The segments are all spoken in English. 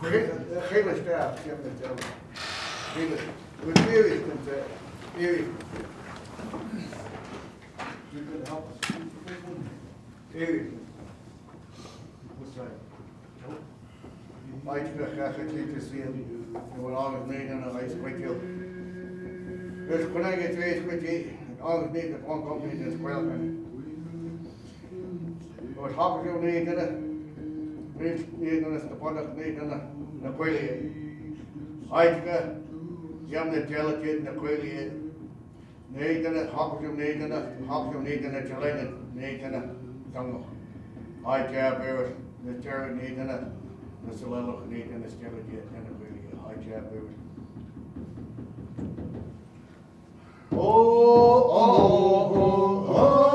Hele staat, ik heb het zelf. Hele, with Mary comes there. Mary. You can help us. Mary. What's that? Ik ga het niet te zien. Je wordt alles mee en dan is het met jou. Dus kon ik het wees met je. Alles niet, dat komt niet in het spel. Wat happen je niet in het? Niet in het stapelig, niet in de kwelje. Uitge, je hebt de telletje in de kwelje. Niet in het, happen je niet in het, happen je niet in het gelingen, niet in het tango. Uitge, hebben de terror niet in het. Dat is een little niet in de stelletje en dan wil je high chat doen. Oh, oh, oh, oh.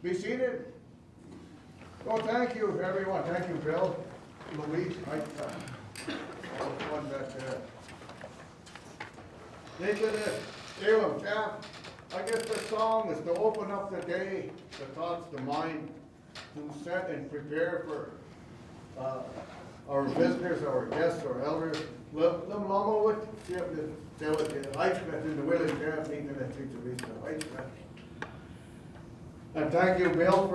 Be seated. Well, thank you, everyone. Thank you, Bill, Louise. One that they did it. I guess the song is to open up the day, the thoughts, the mind, to set and prepare for our visitors, our guests, our elders. And thank you, Bill,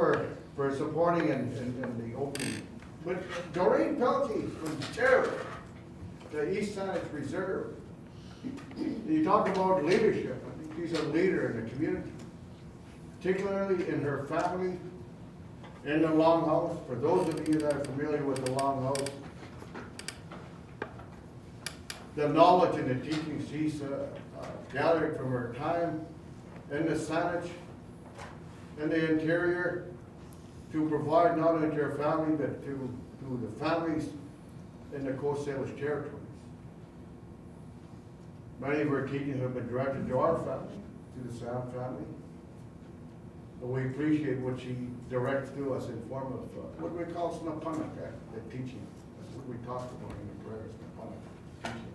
for supporting in the opening. But Doreen Pelkey from the East Side Reserve. You talk about leadership. I think she's a leader in the community, particularly in her family, in the longhouse. For those of you that are familiar with the longhouse, the knowledge and the teachings she's gathered from her time in the Saanich, in the interior, to provide not only to her family, but to the families in the Coast Salish territories. Many of her teachings have been directed to our family, to the Sound family. But we appreciate what she directs to us in form of what we call snapanak, the teaching. That's what we talked about in the prayer, snapanak, teaching.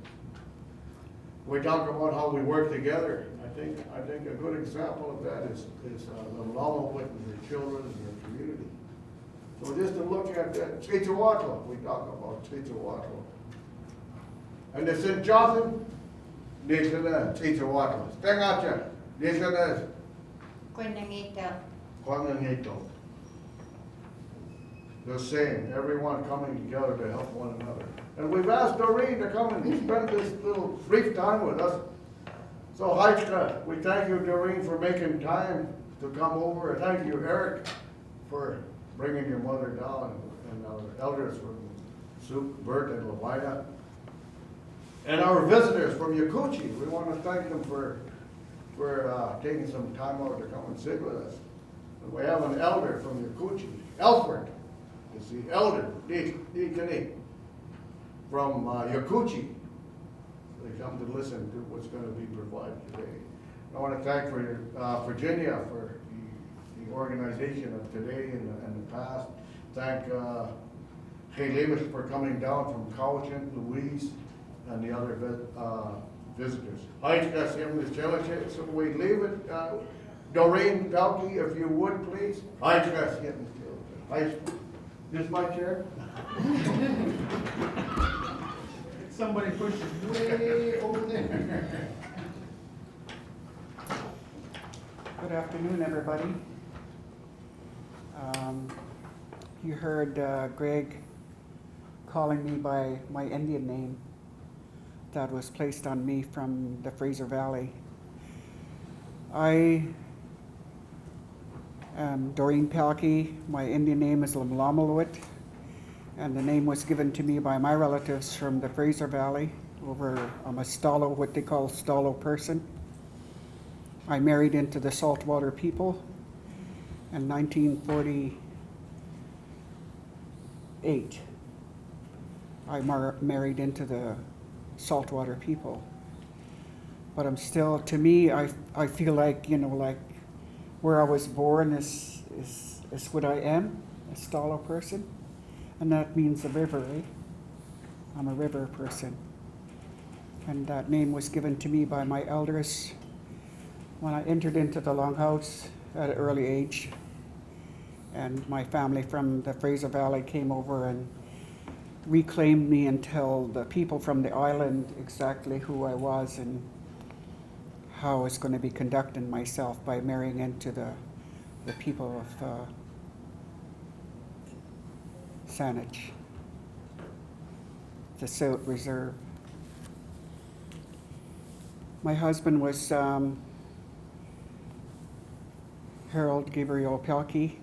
We talk about how we work together. I think a good example of that is the Lama with her children and her community. So just to look at that, Tse Tsa Watle, we talk about Tse Tsa Watle. And the St. Jonathan, Tse Tsa Watle. Stengacha, Kwanangito. The same, everyone coming together to help one another. And we've asked Doreen to come and spend this little brief time with us. So Haichka, we thank you, Doreen, for making time to come over. And thank you, Eric, for bringing your mother down, and our elders from Suk, Bert, and Lawina. And our visitors from Yakuchi, we want to thank them for taking some time out to come and sit with us. And we have an elder from Yakuchi, Alfred is the elder, from Yakuchi. They come to listen to what's going to be provided today. I want to thank Virginia for the organization of today and the past. Thank Lemus for coming down from Cowichan, Louise, and the other visitors. So we leave it. Doreen Pelkey, if you would, please. This is my chair. Somebody pushed it way over there. Good afternoon, everybody. You heard Greg calling me by my Indian name that was placed on me from the Fraser Valley. I am Doreen Pelkey. My Indian name is Lamlamalwit, and the name was given to me by my relatives from the Fraser Valley. I'm a Stalo, what they call Stalo person. I married into the saltwater people in 1948. I married into the saltwater people. But I'm still, to me, I feel like, like where I was born is what I am, a Stalo person. And that means a river, eh? I'm a river person. And that name was given to me by my elders when I entered into the longhouse at an early age. And my family from the Fraser Valley came over and reclaimed me and tell the people from the island exactly who I was and how I was going to be conducting myself by marrying into the people of Saanich, the Sault Reserve. My husband was Harold Gabriel Pelkey.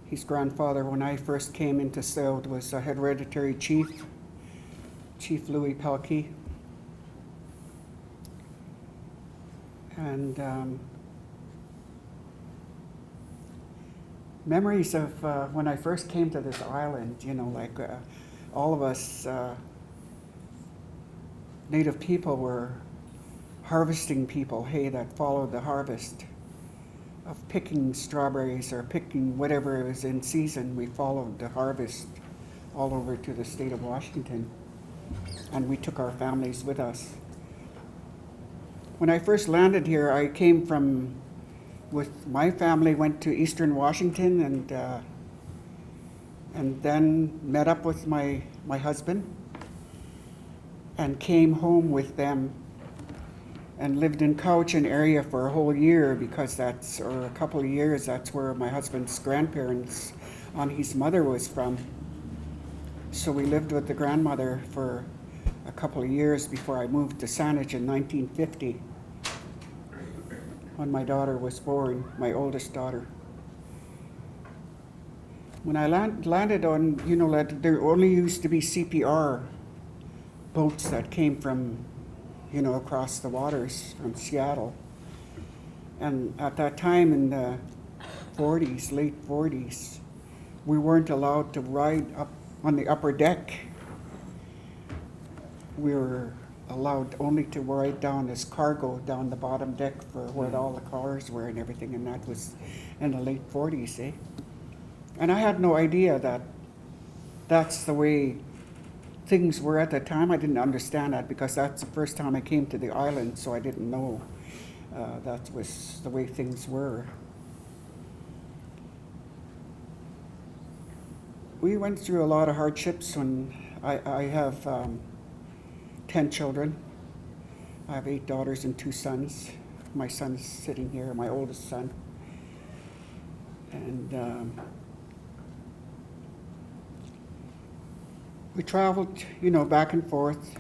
His grandfather, when I first came into Sault, was a hereditary chief, Chief Louis Pelkey. And memories of when I first came to this island, all of us Native people were harvesting people, that followed the harvest of picking strawberries or picking whatever was in season. We followed the harvest all over to the state of Washington, and we took our families with us. When I first landed here, I came with my family, went to Eastern Washington and then met up with my husband and came home with them and lived in Cowichan area for a whole year or a couple of years, that's where my husband's grandparents on his mother was from. So we lived with the grandmother for a couple of years before I moved to Saanich in 1950 when my daughter was born, my oldest daughter. When I landed on, there only used to be CPR boats that came from, across the waters from Seattle. And at that time in the 40s, late 40s, we weren't allowed to ride up on the upper deck. We were allowed only to ride down as cargo down the bottom deck for where all the cars were and everything, and that was in the late 40s, eh? And I had no idea that that's the way things were at that time. I didn't understand that because that's the first time I came to the island, so I didn't know that was the way things were. We went through a lot of hardships when I have 10 children. I have 8 daughters and 2 sons. My son's sitting here, my oldest son. And we traveled, back and forth,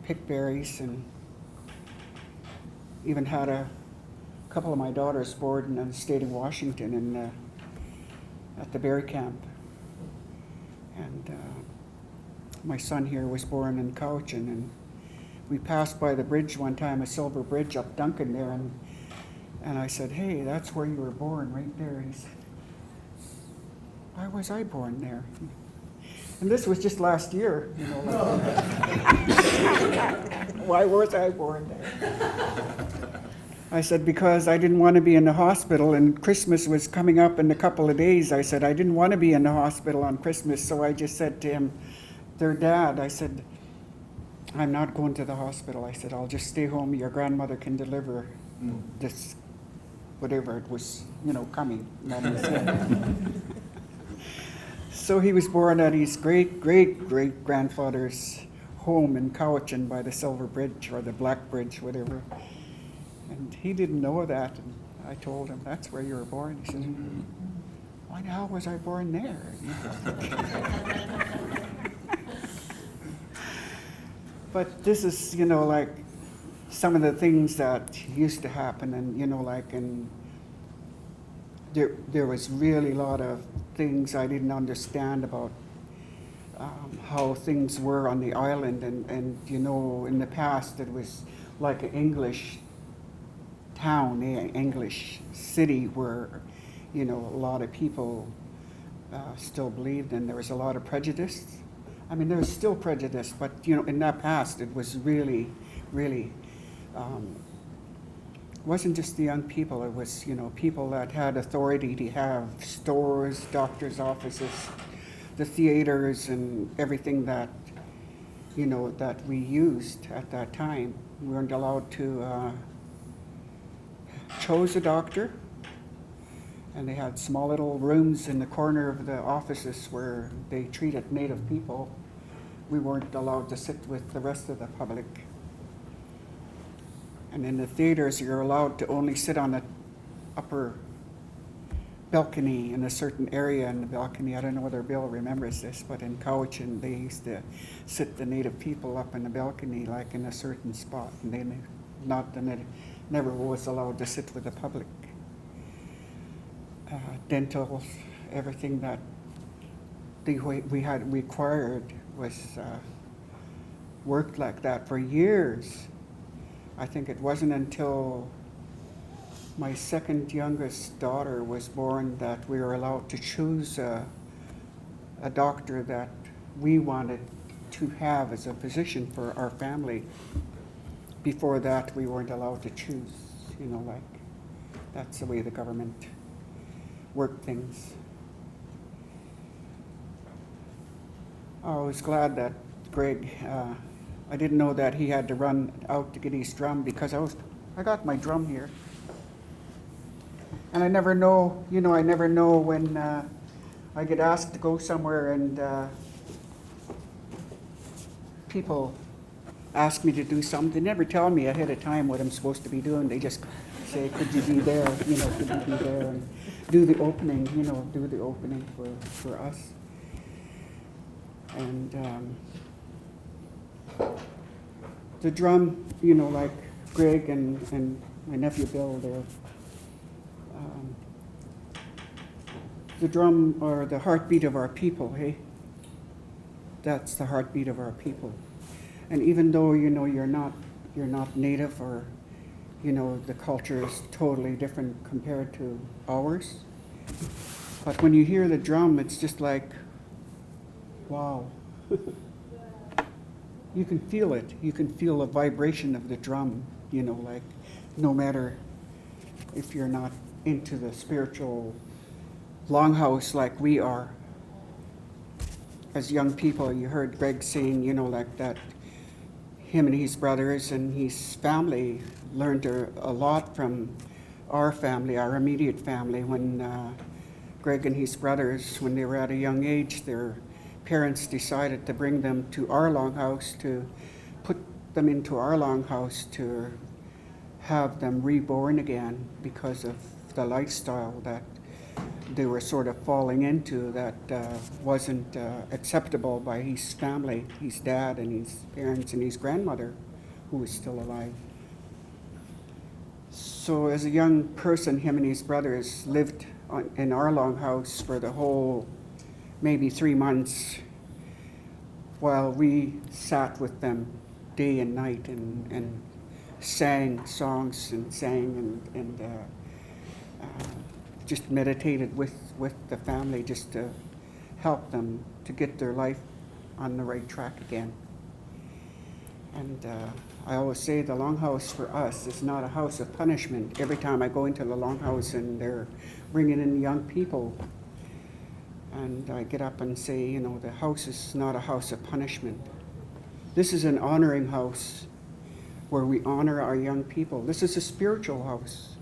picked berries, and even had a couple of my daughters board in the state of Washington at the berry camp. And my son here was born in Cowichan, and we passed by the bridge one time, a silver bridge up Duncan there, and I said, "Hey, that's where you were born, right there." He said, "Why was I born there?" And this was just last year, Why was I born there? I said, because I didn't want to be in the hospital, and Christmas was coming up in a couple of days. I said, I didn't want to be in the hospital on Christmas, so I just said to him, their dad, I said, "I'm not going to the hospital." I said, "I'll just stay home. Your grandmother can deliver this, whatever it was, coming." So he was born at his great-great-great-grandfather's home in Cowichan by the Silver Bridge or the Black Bridge, whatever. And he didn't know that, and I told him, that's where you were born. He said, why the hell was I born there? But this is, like some of the things that used to happen, and, and there was really a lot of things I didn't understand about how things were on the island, and in the past it was like an English town, an English city where, a lot of people still believed, and there was a lot of prejudice. I mean, there was still prejudice, but, in that past it was really, really, wasn't just the young people, it was, people that had authority to have stores, doctors' offices, the theaters, and everything that, that we used at that time. We weren't allowed to chose a doctor, and they had small little rooms in the corner of the offices where they treated Native people. We weren't allowed to sit with the rest of the public. And in the theaters, you're allowed to only sit on the upper balcony in a certain area in the balcony. I don't know whether Bill remembers this, but in Cowichan, they used to sit the Native people up in the balcony, like in a certain spot, and they never was allowed to sit with the public. Dental, everything that we had required was worked like that for years. I think it wasn't until my second youngest daughter was born that we were allowed to choose a doctor that we wanted to have as a physician for our family. Before that, we weren't allowed to choose, like that's the way the government worked things. I was glad that Greg, I didn't know that he had to run out to get his drum, because I got my drum here. And I never know when I get asked to go somewhere and people ask me to do something. They never tell me ahead of time what I'm supposed to be doing. They just say, could you be there? Could you be there and do the opening, for us. And the drum, like Greg and my nephew Bill there, the drum, or the heartbeat of our people, hey? That's the heartbeat of our people. And even though, you're not Native, or, the culture is totally different compared to ours, but when you hear the drum, it's just like, wow. You can feel it. You can feel the vibration of the drum, like no matter if you're not into the spiritual longhouse like we are. As young people, you heard Greg saying, like that him and his brothers and his family learned a lot from our family, our immediate family. When Greg and his brothers, when they were at a young age, their parents decided to bring them to our longhouse, to put them into our longhouse, to have them reborn again because of the lifestyle that they were sort of falling into that wasn't acceptable by his family, his dad and his parents and his grandmother, who was still alive. So as a young person, him and his brothers lived in our longhouse for the whole maybe 3 months, while we sat with them day and night and sang songs and sang and just meditated with the family, just to help them to get their life on the right track again. And I always say the longhouse for us is not a house of punishment. Every time I go into the longhouse and they're bringing in young people, and I get up and say, the house is not a house of punishment. This is an honoring house where we honor our young people. This is a spiritual house.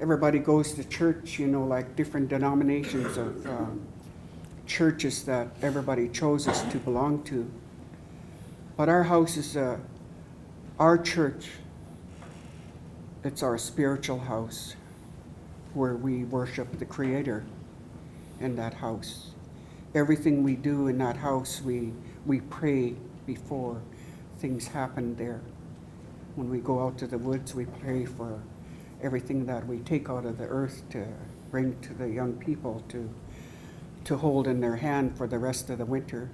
Everybody goes to church, like different denominations of churches that everybody chooses to belong to. But our house is our church it's our spiritual house where we worship the Creator in that house. Everything we do in that house, we pray before things happen there. When we go out to the woods, we pray for everything that we take out of the earth to bring to the young people to hold in their hand for the rest of the winter.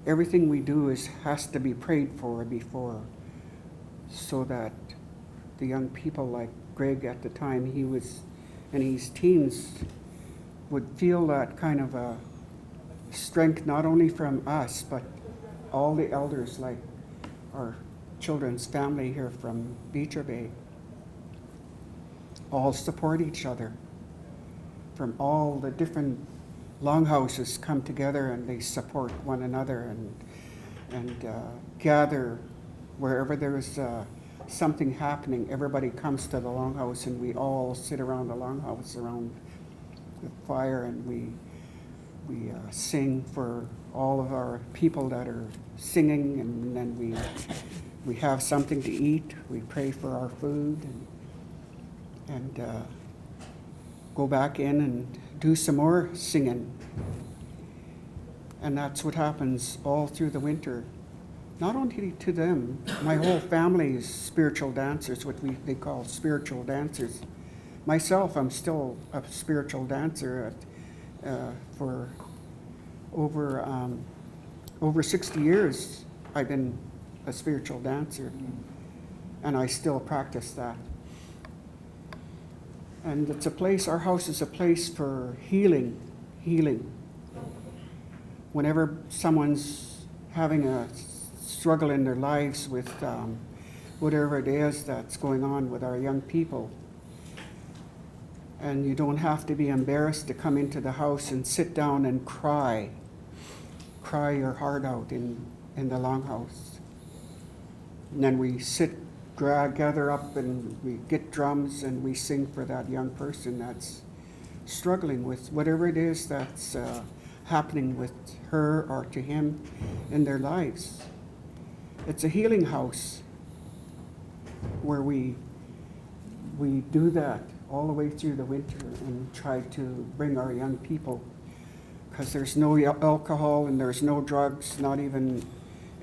Everything we do has to be prayed for before, so that the young people, like Greg at the time, he was in his teens, would feel that kind of a strength, not only from us, but all the elders, like our children's family here from Beecher Bay, all support each other. From all the different longhouses come together and they support one another and gather wherever there is something happening. Everybody comes to the longhouse and we all sit around the longhouse around the fire, and we sing for all of our people that are singing, and then we have something to eat. We pray for our food and go back in and do some more singing. And that's what happens all through the winter. Not only to them, my whole family is spiritual dancers, what they call spiritual dancers. Myself, I'm still a spiritual dancer for over 60 years. I've been a spiritual dancer, and I still practice that. And it's a place, our house is a place for healing. Whenever someone's having a struggle in their lives with whatever it is that's going on with our young people, and you don't have to be embarrassed to come into the house and sit down and cry your heart out in the longhouse. And then we gather up and we get drums and we sing for that young person that's struggling with whatever it is that's happening with her or to him in their lives. It's a healing house where we do that all the way through the winter and try to bring our young people, because there's no alcohol and there's no drugs, not even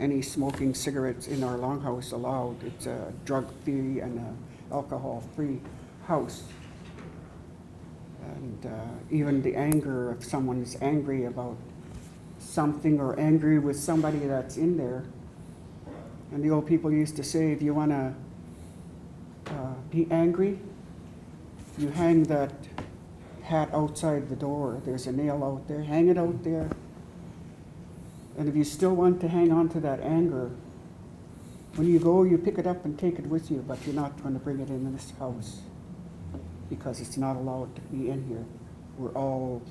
any smoking cigarettes in our longhouse allowed. It's a drug-free and a alcohol-free house. And even the anger, if someone's angry about something or angry with somebody that's in there, and the old people used to say, if you want to be angry, you hang that hat outside the door. There's a nail out there, hang it out there. And if you still want to hang on to that anger, when you go, you pick it up and take it with you, but you're not going to bring it in this house, because it's not allowed to be in here. We're all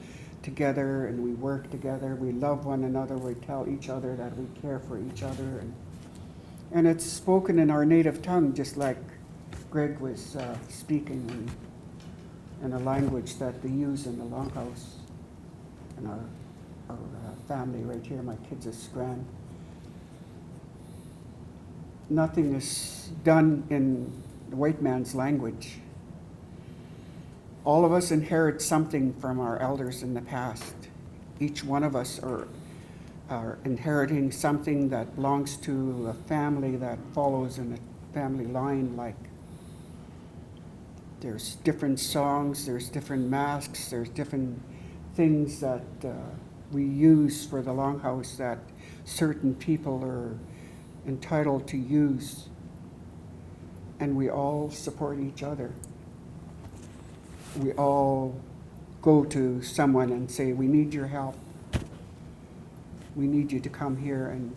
together and we work together. We love one another. We tell each other that we care for each other. And it's spoken in our native tongue, just like Greg was speaking in a language that they use in the longhouse. And our family right here, my kids is Scran. Nothing is done in the white man's language. All of us inherit something from our elders in the past. Each one of us are inheriting something that belongs to a family that follows in a family line. Like there's different songs, there's different masks, there's different things that we use for the longhouse that certain people are entitled to use, and we all support each other. We all go to someone and say, we need your help. We need you to come here and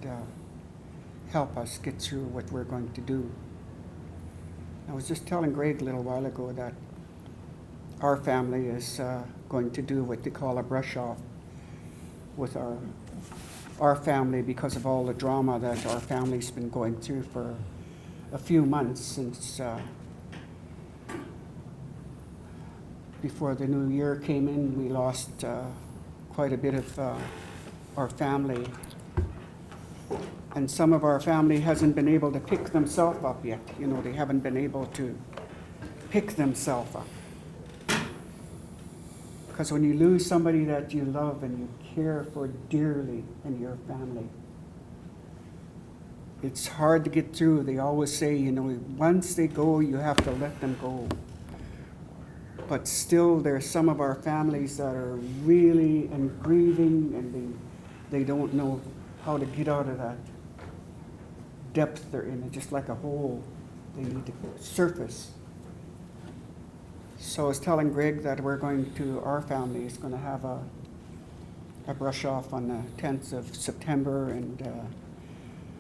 help us get through what we're going to do. I was just telling Greg a little while ago that our family is going to do what they call a brush off with our family, because of all the drama that our family's been going through for a few months since before the new year came in. We lost quite a bit of our family, and some of our family hasn't been able to pick themselves up yet. You know, they haven't been able to pick themselves up. Because when you lose somebody that you love and you care for dearly in your family, it's hard to get through. They always say, you know, once they go, you have to let them go. But still, there's some of our families that are really in grieving, and they don't know how to get out of that depth they're in. It's just like a hole. They need to surface. So I was telling Greg that our family is going to have a brush off on the 10th of September, and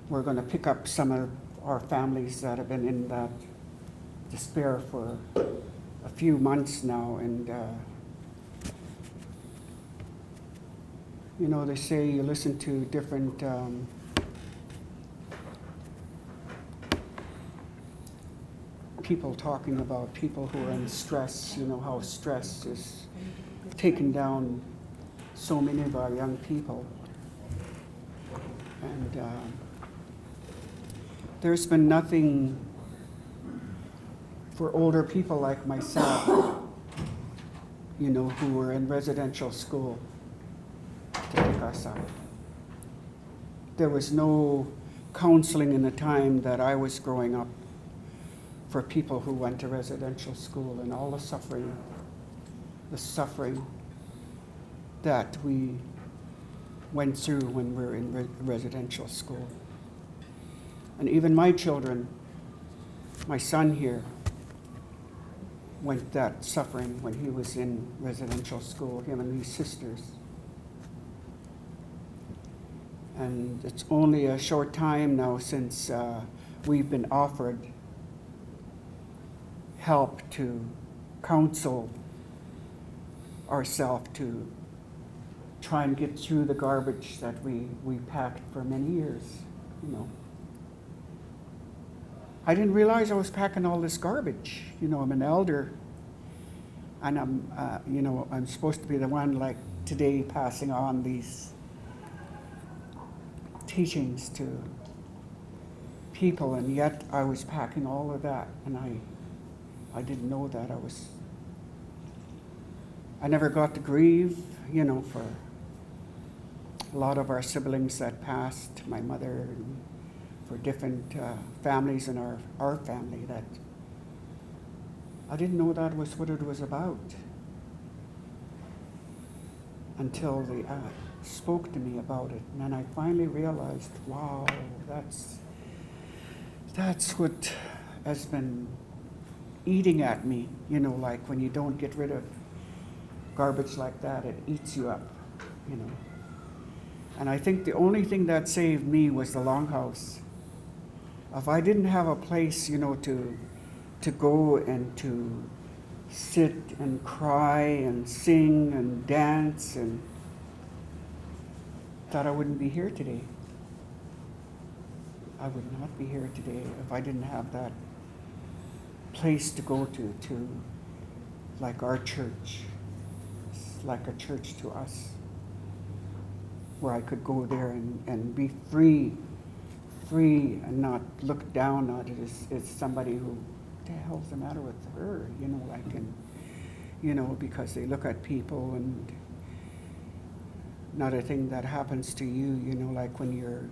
we're going to pick up some of our families that have been in that despair for a few months now. And you know, they say you listen to different people talking about people who are in stress, you know, how stress is taking down so many of our young people. And there's been nothing for older people like myself, you know, who were in residential school to pick us up. There was no counseling in the time that I was growing up for people who went to residential school, and all the suffering that we went through when we were in residential school. And even my children, my son here, went that suffering when he was in residential school, him and his sisters. And it's only a short time now since we've been offered help to counsel ourselves to try and get through the garbage that we packed for many years, you know. I didn't realize I was packing all this garbage. You know, I'm an elder, and I'm supposed to be the one, like today, passing on these teachings to people, and yet I was packing all of that, and I didn't know that. I never got to grieve, you know, for a lot of our siblings that passed, my mother, and for different families in our family, that I didn't know that was what it was about until they spoke to me about it. And then I finally realized, wow, that's what has been eating at me, you know, like when you don't get rid of garbage like that, it eats you up, you know. And I think the only thing that saved me was the longhouse. If I didn't have a place, you know, to go and to sit and cry and sing and dance, and that I wouldn't be here today. I would not be here today if I didn't have that place to go to like our church. It's like a church to us, where I could go there and be free and not look down on it as somebody who, what the hell's the matter with her, you know, like, and, you know, because they look at people, and not a thing that happens to you, you know, like when you're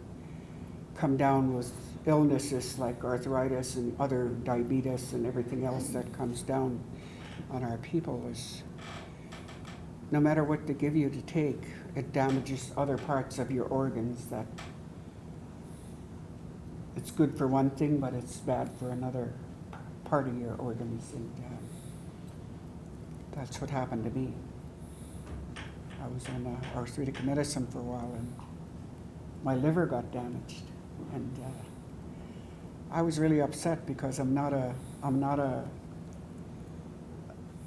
come down with illnesses like arthritis and other diabetes and everything else that comes down on our people, is no matter what they give you to take, it damages other parts of your organs. That it's good for one thing, but it's bad for another part of your organs. And that's what happened to me. I was on arthritic medicine for a while, and my liver got damaged. And I was really upset because I'm not a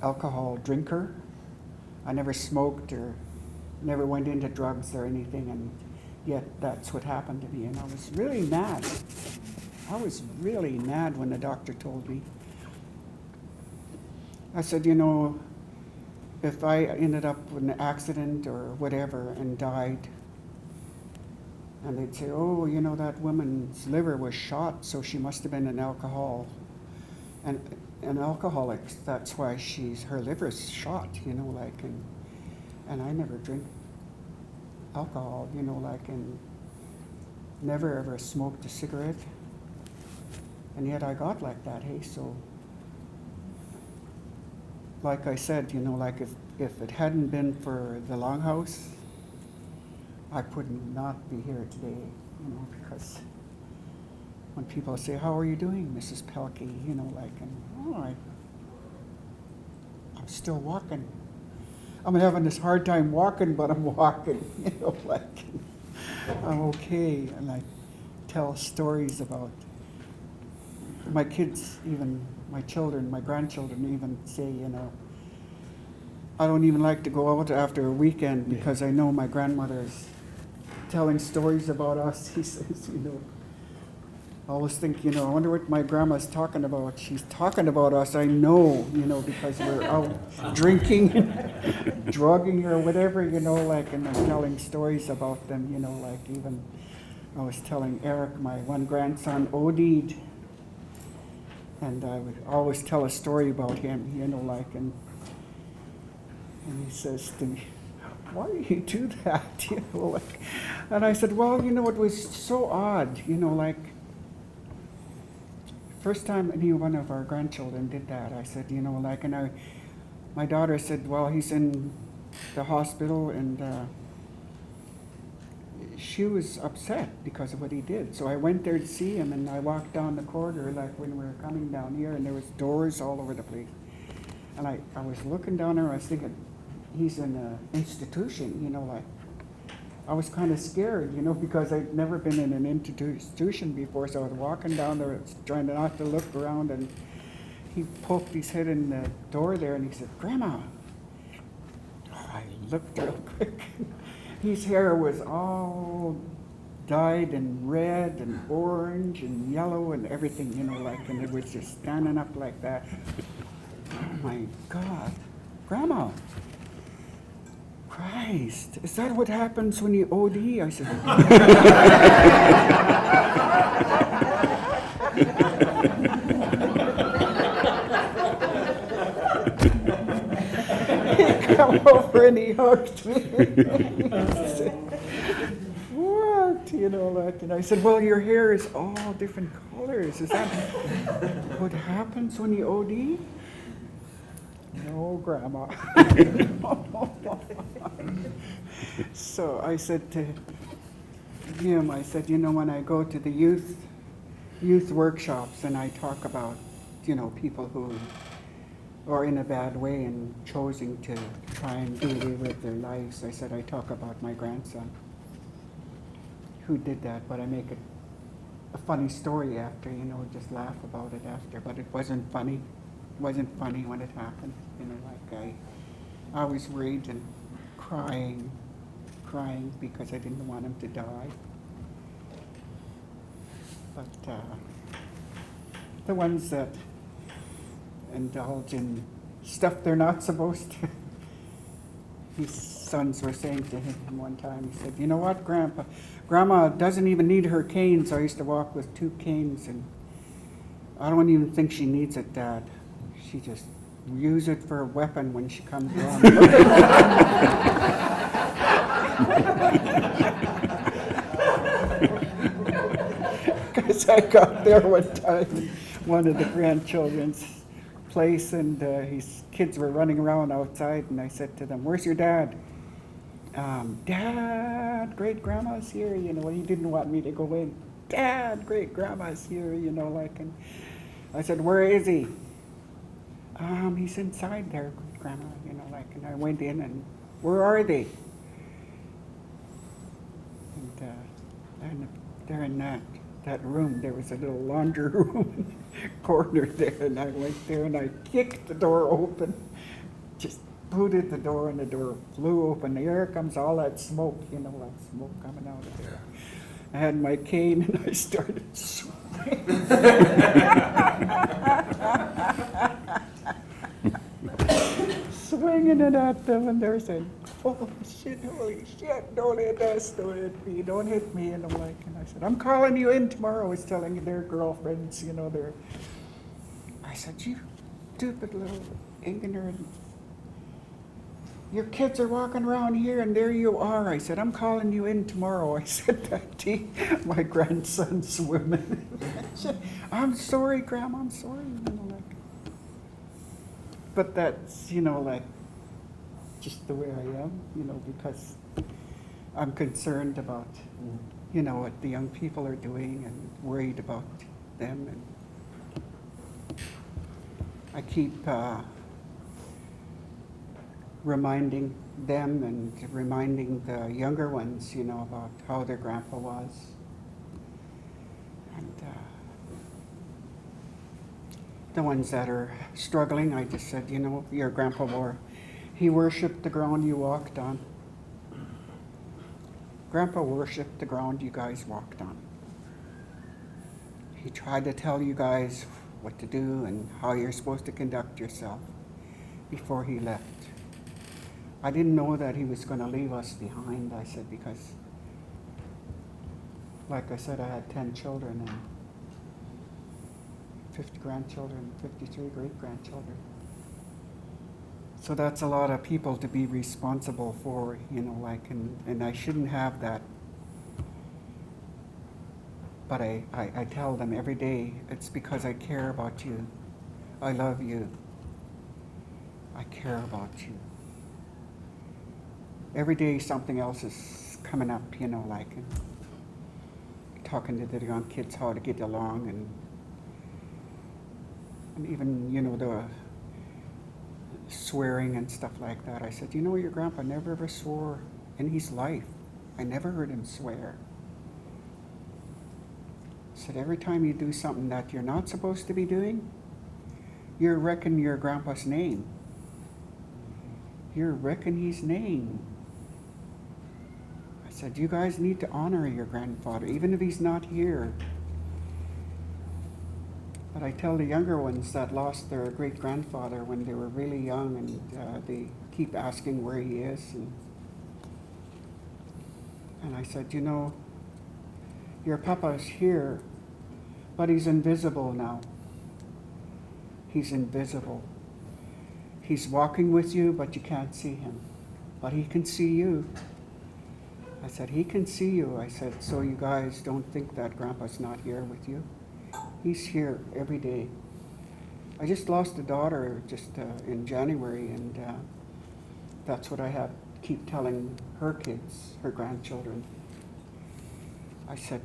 alcohol drinker. I never smoked or never went into drugs or anything, and yet that's what happened to me. And I was really mad. I was really mad when the doctor told me. I said, you know, if I ended up with an accident or whatever and died, and they'd say, oh, you know, that woman's liver was shot, so she must have been an alcohol. And an alcoholic. That's why her liver's shot, you know, like, and I never drink alcohol, you know, like, and never ever smoked a cigarette. And yet I got like that, hey, so like I said, you know, like if it hadn't been for the longhouse, I could not be here today, you know, because when people say, how are you doing, Mrs. Pelkey, you know, like, and I'm still walking. I'm having this hard time walking, but I'm walking, you know, like, I'm okay. And I tell stories about my kids, even my children, my grandchildren even say, you know, I don't even like to go out after a weekend because I know my grandmother's telling stories about us. He says, you know, I always think, you know, I wonder what my grandma's talking about. She's talking about us, I know, you know, because we're out drinking and drugging or whatever, you know, like, and I'm telling stories about them, you know, like even I was telling Eric, my one grandson OD'd, and I would always tell a story about him, you know, like, and he says to me, why do you do that, you know, like, and I said, well, you know, it was so odd, you know, like, first time any one of our grandchildren did that, I said, you know, like, and my daughter said, well, he's in the hospital, and she was upset because of what he did. So I went there to see him, and I walked down the corridor, like when we were coming down here, and there was doors all over the place. And I was looking down there, I was thinking, he's in an institution, you know, like, I was kind of scared, you know, because I'd never been in an institution before, so I was walking down there, trying not to look around, and he poked his head in the door there, and he said, Grandma. Oh, I looked real quick. His hair was all dyed and red and orange and yellow and everything, you know, like, and it was just standing up like that. Oh my God, Grandma. Christ, is that what happens when you OD? I said, he come over and he hugged me. He said, what? You know, like, and I said, well, your hair is all different colors. Is that what happens when you OD? No, Grandma. So I said to him, I said, you know, when I go to the youth workshops and I talk about, you know, people who are in a bad way and choosing to try and do away with their lives, I said, I talk about my grandson who did that, but I make it a funny story after, you know, just laugh about it after, but it wasn't funny. It wasn't funny when it happened, you know, like I was worried and crying because I didn't want him to die. But the ones that indulge in stuff they're not supposed to, his sons were saying to him one time, he said, you know what, Grandma doesn't even need her canes. I used to walk with 2 canes, and I don't even think she needs it, Dad. She just use it for a weapon when she comes around. Because I got there one time, one of the grandchildren's place, and his kids were running around outside, and I said to them, where's your dad? Dad, great grandma's here, you know, he didn't want me to go in. Dad, great grandma's here, you know, like, and I said, where is he? He's inside there, Grandma, you know, like, and I went in, and where are they? And there in that room, there was a little laundry room in the corner there, and I went there, and I kicked the door open, just booted the door, and the door flew open. Here comes all that smoke, you know, like smoke coming out of there. I had my cane, and I started swinging. Swinging it at them, and they're saying, holy shit, don't hit us, don't hit me, and I'm like, and I said, I'm calling you in tomorrow. I was telling their girlfriends, you know, I said, stupid little ignorant. Your kids are walking around here and there you are. I said, I'm calling you in tomorrow. I said that to my grandson's swimming. I said, I'm sorry, Grandma, I'm sorry. You know, like, but that's, you know, like, just the way I am, you know, because I'm concerned about, you know, what the young people are doing and worried about them. And I keep reminding them and reminding the younger ones, you know, about how their grandpa was. And the ones that are struggling, I just said, you know, your grandpa he worshipped the ground you walked on. Grandpa worshipped the ground you guys walked on. He tried to tell you guys what to do and how you're supposed to conduct yourself before he left. I didn't know that he was going to leave us behind, I said, because, like I said, I had 10 children and 50 grandchildren, 53 great-grandchildren. So that's a lot of people to be responsible for, you know, like, and I shouldn't have that. But I tell them every day, it's because I care about you. I love you. I care about you. Every day something else is coming up, you know, like, and talking to the young kids how to get along, and even, you know, the swearing and stuff like that. I said, you know, your grandpa never ever swore in his life. I never heard him swear. I said, every time you do something that you're not supposed to be doing, you're wrecking your grandpa's name. You're wrecking his name. I said, you guys need to honor your grandfather, even if he's not here. But I tell the younger ones that lost their great-grandfather when they were really young, and they keep asking where he is. And I said, you know, your papa's here, but he's invisible now. He's invisible. He's walking with you, but you can't see him. But he can see you. I said, he can see you. I said, so you guys don't think that Grandpa's not here with you. He's here every day. I just lost a daughter just in January, and that's what I keep telling her kids, her grandchildren. I said,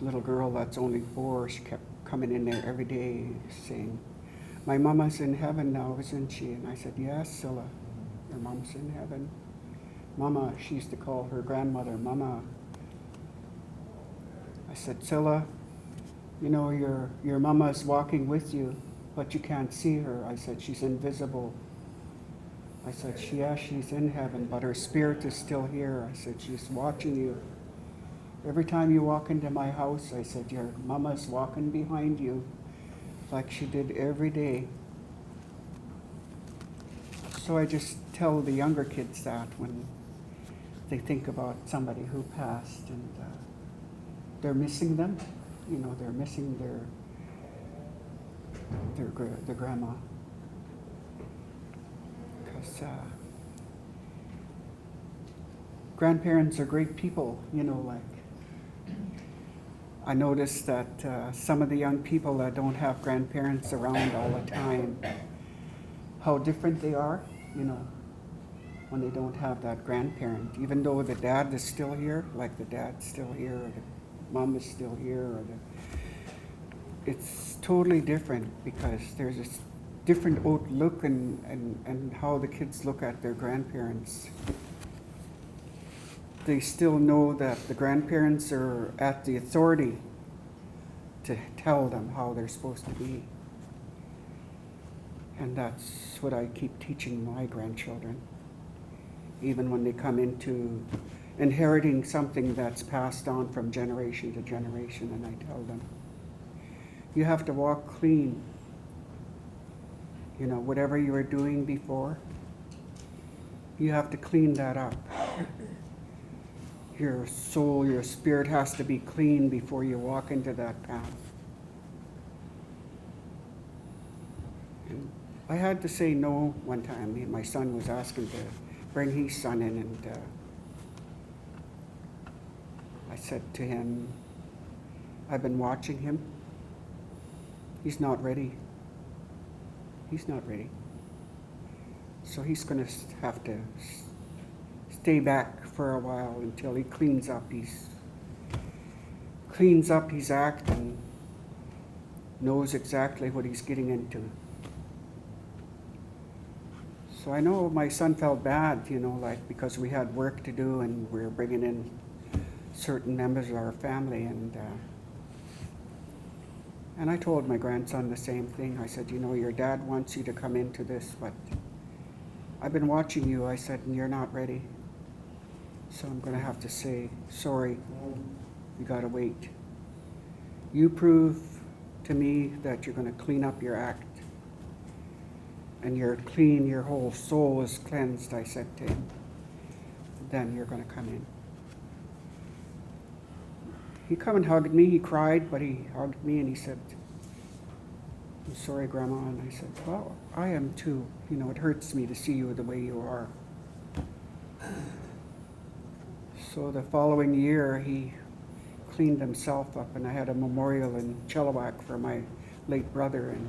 little girl that's only 4, she kept coming in there every day saying, my mama's in heaven now, isn't she? And I said, yes, Scylla, your mom's in heaven. Mama, she used to call her grandmother Mama. I said, Scylla, you know, your mama's walking with you, but you can't see her. I said, she's invisible. I said, yeah, she's in heaven, but her spirit is still here. I said, she's watching you. Every time you walk into my house, I said, your mama's walking behind you like she did every day. So I just tell the younger kids that when they think about somebody who passed and they're missing them, you know, they're missing their grandma. Because grandparents are great people, you know, like, I noticed that some of the young people that don't have grandparents around all the time, how different they are, you know, when they don't have that grandparent. Even though the dad is still here, like the dad's still here, or the mom is still here, or it's totally different because there's a different outlook and how the kids look at their grandparents. They still know that the grandparents are at the authority to tell them how they're supposed to be. And that's what I keep teaching my grandchildren. Even when they come into inheriting something that's passed on from generation to generation, and I tell them, you have to walk clean. You know, whatever you were doing before, you have to clean that up. Your soul, your spirit has to be clean before you walk into that path. I had to say no one time. My son was asking to bring his son in, and I said to him, I've been watching him. He's not ready. He's not ready. So he's going to have to stay back for a while until he cleans up his act and knows exactly what he's getting into. So I know my son felt bad, like because we had work to do and we were bringing in certain members of our family, and I told my grandson the same thing. I said, your dad wants you to come into this, but I've been watching you, I said, and you're not ready. So I'm going to have to say, sorry, you got to wait. You prove to me that you're going to clean up your act and you're clean, your whole soul is cleansed, I said to him. Then you're going to come in. He come and hugged me. He cried, but he hugged me and he said, I'm sorry, Grandma. And I said, well, I am too. It hurts me to see you the way you are. So the following year, he cleaned himself up, and I had a memorial in Chilliwack for my late brother, and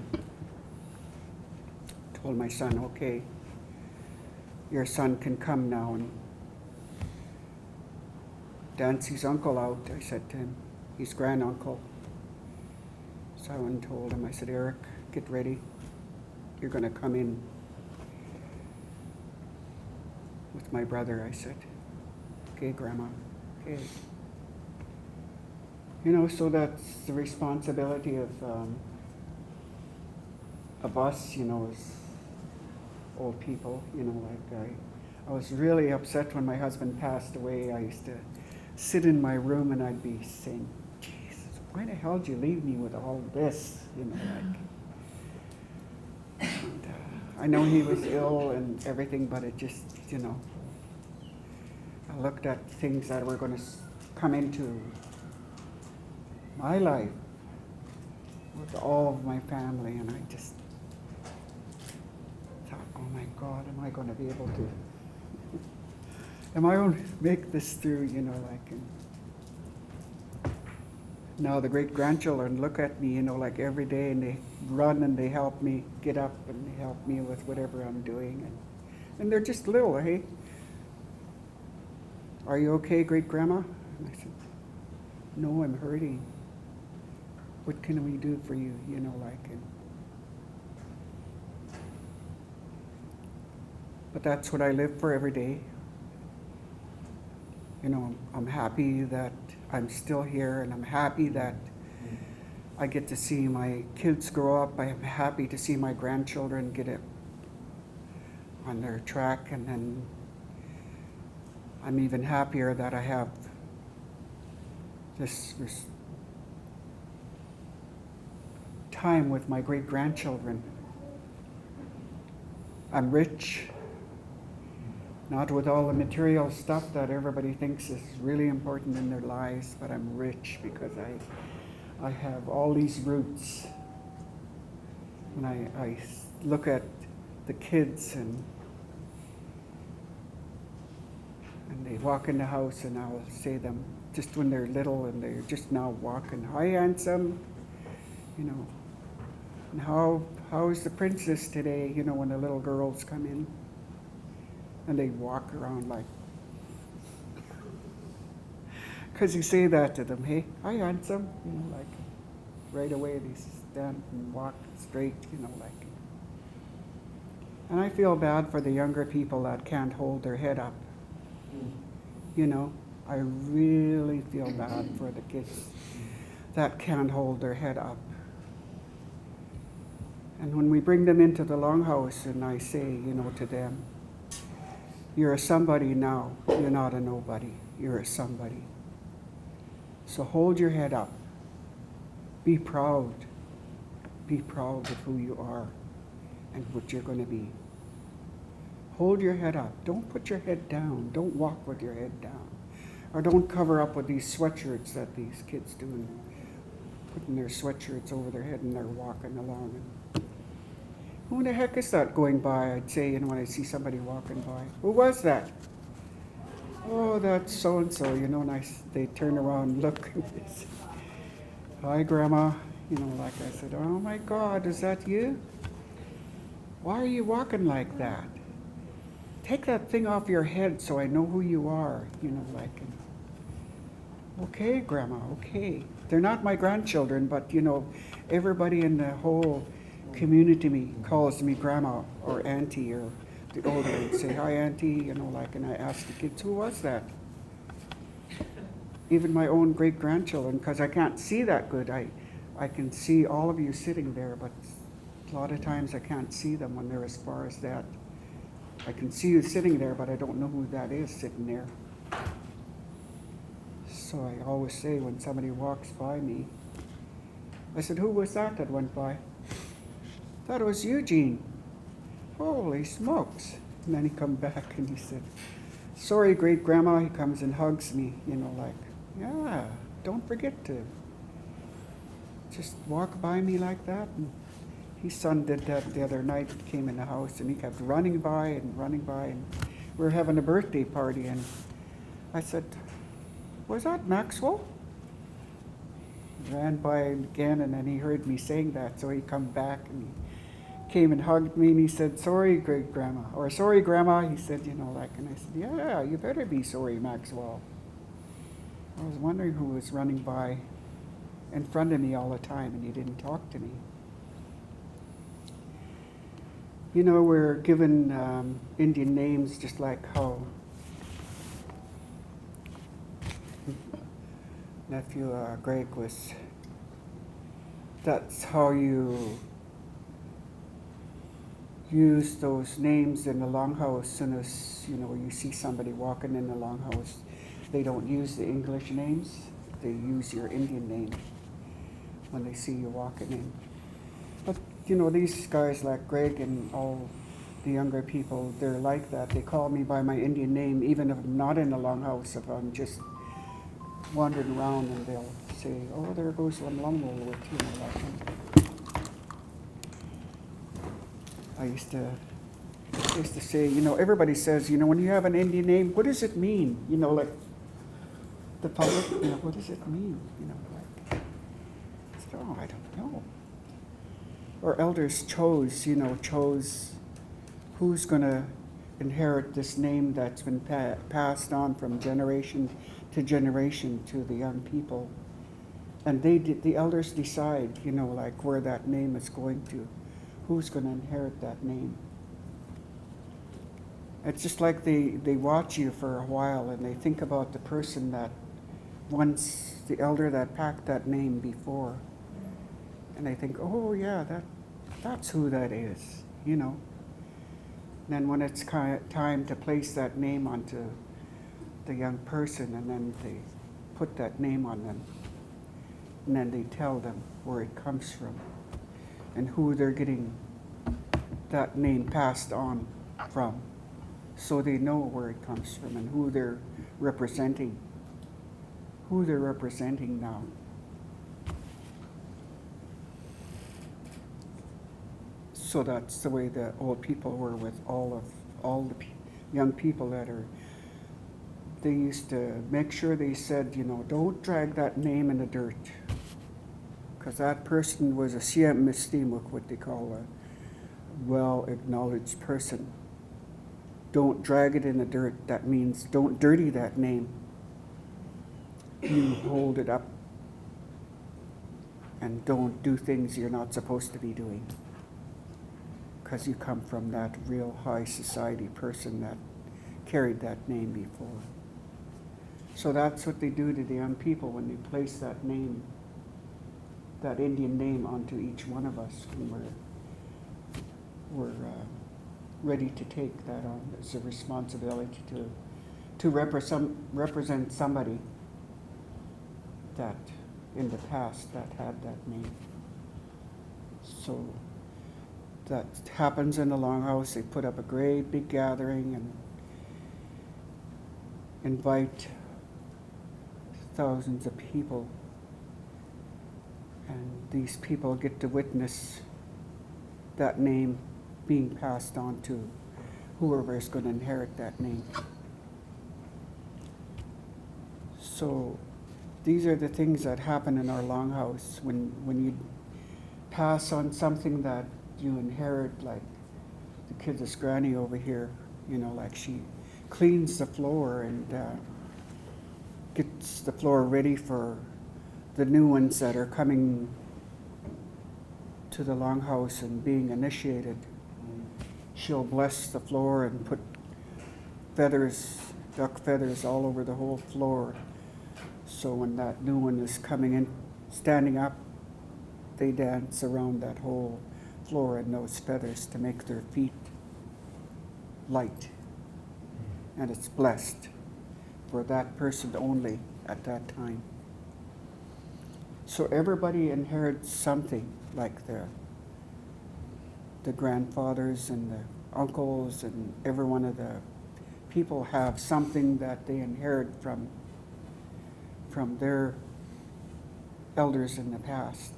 told my son, okay, your son can come now and dance his uncle out. I said to him, he's granduncle. So I went and told him, I said, Eric, get ready. You're going to come in with my brother, I said. Okay, Grandma, okay. So that's the responsibility of us, as old people, I was really upset when my husband passed away. I used to sit in my room and I'd be saying, Jesus, why the hell did you leave me with all this, And, I know he was ill and everything, but it just, I looked at things that were going to come into my life with all of my family, and I just thought, oh my God, am I going to be able to, am I going to make this through, and now the great-grandchildren look at me, every day, and they run and they help me get up and they help me with whatever I'm doing, and they're just little, hey? Are you okay, great-grandma? And I said, no, I'm hurting. What can we do for you, and but that's what I live for every day. I'm happy that I'm still here, and I'm happy that I get to see my kids grow up. I am happy to see my grandchildren get it on their track, and then I'm even happier that I have this time with my great-grandchildren. I'm rich, not with all the material stuff that everybody thinks is really important in their lives, but I'm rich because I have all these roots. And I look at the kids and they walk in the house, and I'll say them just when they're little and they're just now walking, hi, handsome, and how is the princess today, when the little girls come in and they walk around like, because you say that to them, hey, hi, handsome, right away they stand and walk straight, and I feel bad for the younger people that can't hold their head up. I really feel bad for the kids that can't hold their head up. And when we bring them into the longhouse and I say, to them, you're a somebody now, you're not a nobody, you're a somebody. So hold your head up. Be proud. Be proud of who you are and what you're going to be. Hold your head up. Don't put your head down. Don't walk with your head down. Or don't cover up with these sweatshirts that these kids do, and putting their sweatshirts over their head and they're walking along. And Who the heck is that going by? I'd say, when I see somebody walking by. Who was that? Oh, that's so-and-so, and they turn around and look. And they say, hi, Grandma. Like I said, oh my God, is that you? Why are you walking like that? Take that thing off your head so I know who you are, okay, Grandma, okay. They're not my grandchildren, but, everybody in the whole community calls me Grandma or Auntie, or the older would say, hi, Auntie, and I ask the kids, who was that? Even my own great-grandchildren, because I can't see that good. I can see all of you sitting there, but a lot of times I can't see them when they're as far as that. I can see you sitting there, but I don't know who that is sitting there. So I always say when somebody walks by me, I said, who was that went by? Thought it was Eugene. Holy smokes. And then he come back and he said, sorry, great grandma. He comes and hugs me, yeah, don't forget to just walk by me like that. And his son did that the other night. He came in the house and he kept running by, and we were having a birthday party, and I said, was that Maxwell? He ran by again, and then he heard me saying that, so he come back and he came and hugged me, and he said, sorry, great grandma, or sorry, grandma. He said, and I said, yeah, you better be sorry, Maxwell. I was wondering who was running by in front of me all the time, and he didn't talk to me. We're given Indian names just like how nephew Greg was. That's how you use those names in the longhouse. As soon as you see somebody walking in the longhouse, they don't use the English names. They use your Indian name when they see you walking in. But these guys like Greg and all the younger people, they're like that. They call me by my Indian name, even if I'm not in the longhouse, if I'm just wandering around, and they'll say, oh, there goes Lumlumlo with, I used to say, everybody says, when you have an Indian name, what does it mean? Like the public, what does it mean? Oh, I don't know. Or elders chose who's going to inherit this name that's been passed on from generation to generation to the young people. And the elders decide, where that name is going to, who's going to inherit that name. It's just like they watch you for a while, and they think about the person that once, the elder that packed that name before. And they think, oh yeah, that's who that is, And then when it's time to place that name onto the young person, and then they put that name on them, and then they tell them where it comes from and who they're getting that name passed on from, so they know where it comes from and who they're representing now. So that's the way the old people were with all the young people that are. They used to make sure they said, don't drag that name in the dirt, because that person was a siyam mistimuk, what they call a well-acknowledged person. Don't drag it in the dirt. That means don't dirty that name. You hold it up and don't do things you're not supposed to be doing, because you come from that real high society person that carried that name before. So that's what they do to the young people when they place that name, that Indian name, onto each one of us when we're ready to take that on as a responsibility to represent somebody that in the past that had that name. So that happens in the longhouse. They put up a great big gathering and invite thousands of people, and these people get to witness that name being passed on to whoever is going to inherit that name. So these are the things that happen in our longhouse when you pass on something that you inherit, like the kid's granny over here, you know, like she cleans the floor and gets the floor ready for the new ones that are coming to the longhouse and being initiated. She'll bless the floor and put feathers, duck feathers all over the whole floor. So when that new one is coming in, standing up, they dance around that whole floor in those feathers to make their feet light. And it's blessed for that person only at that time. So everybody inherits something, like the grandfathers and the uncles and every one of the people have something that they inherit from their elders in the past.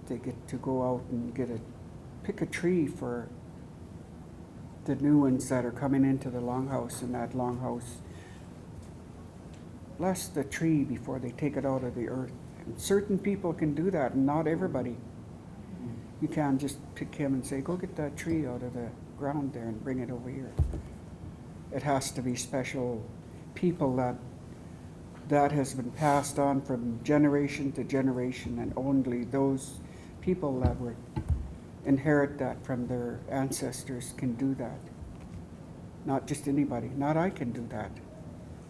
They get to go out and pick a tree for the new ones that are coming into the longhouse, and that longhouse bless the tree before they take it out of the earth. And certain people can do that, and not everybody. You can't just pick him and say, go get that tree out of the ground there and bring it over here. It has to be special people that has been passed on from generation to generation, and only those people that would inherit that from their ancestors can do that. Not just anybody. Not I can do that.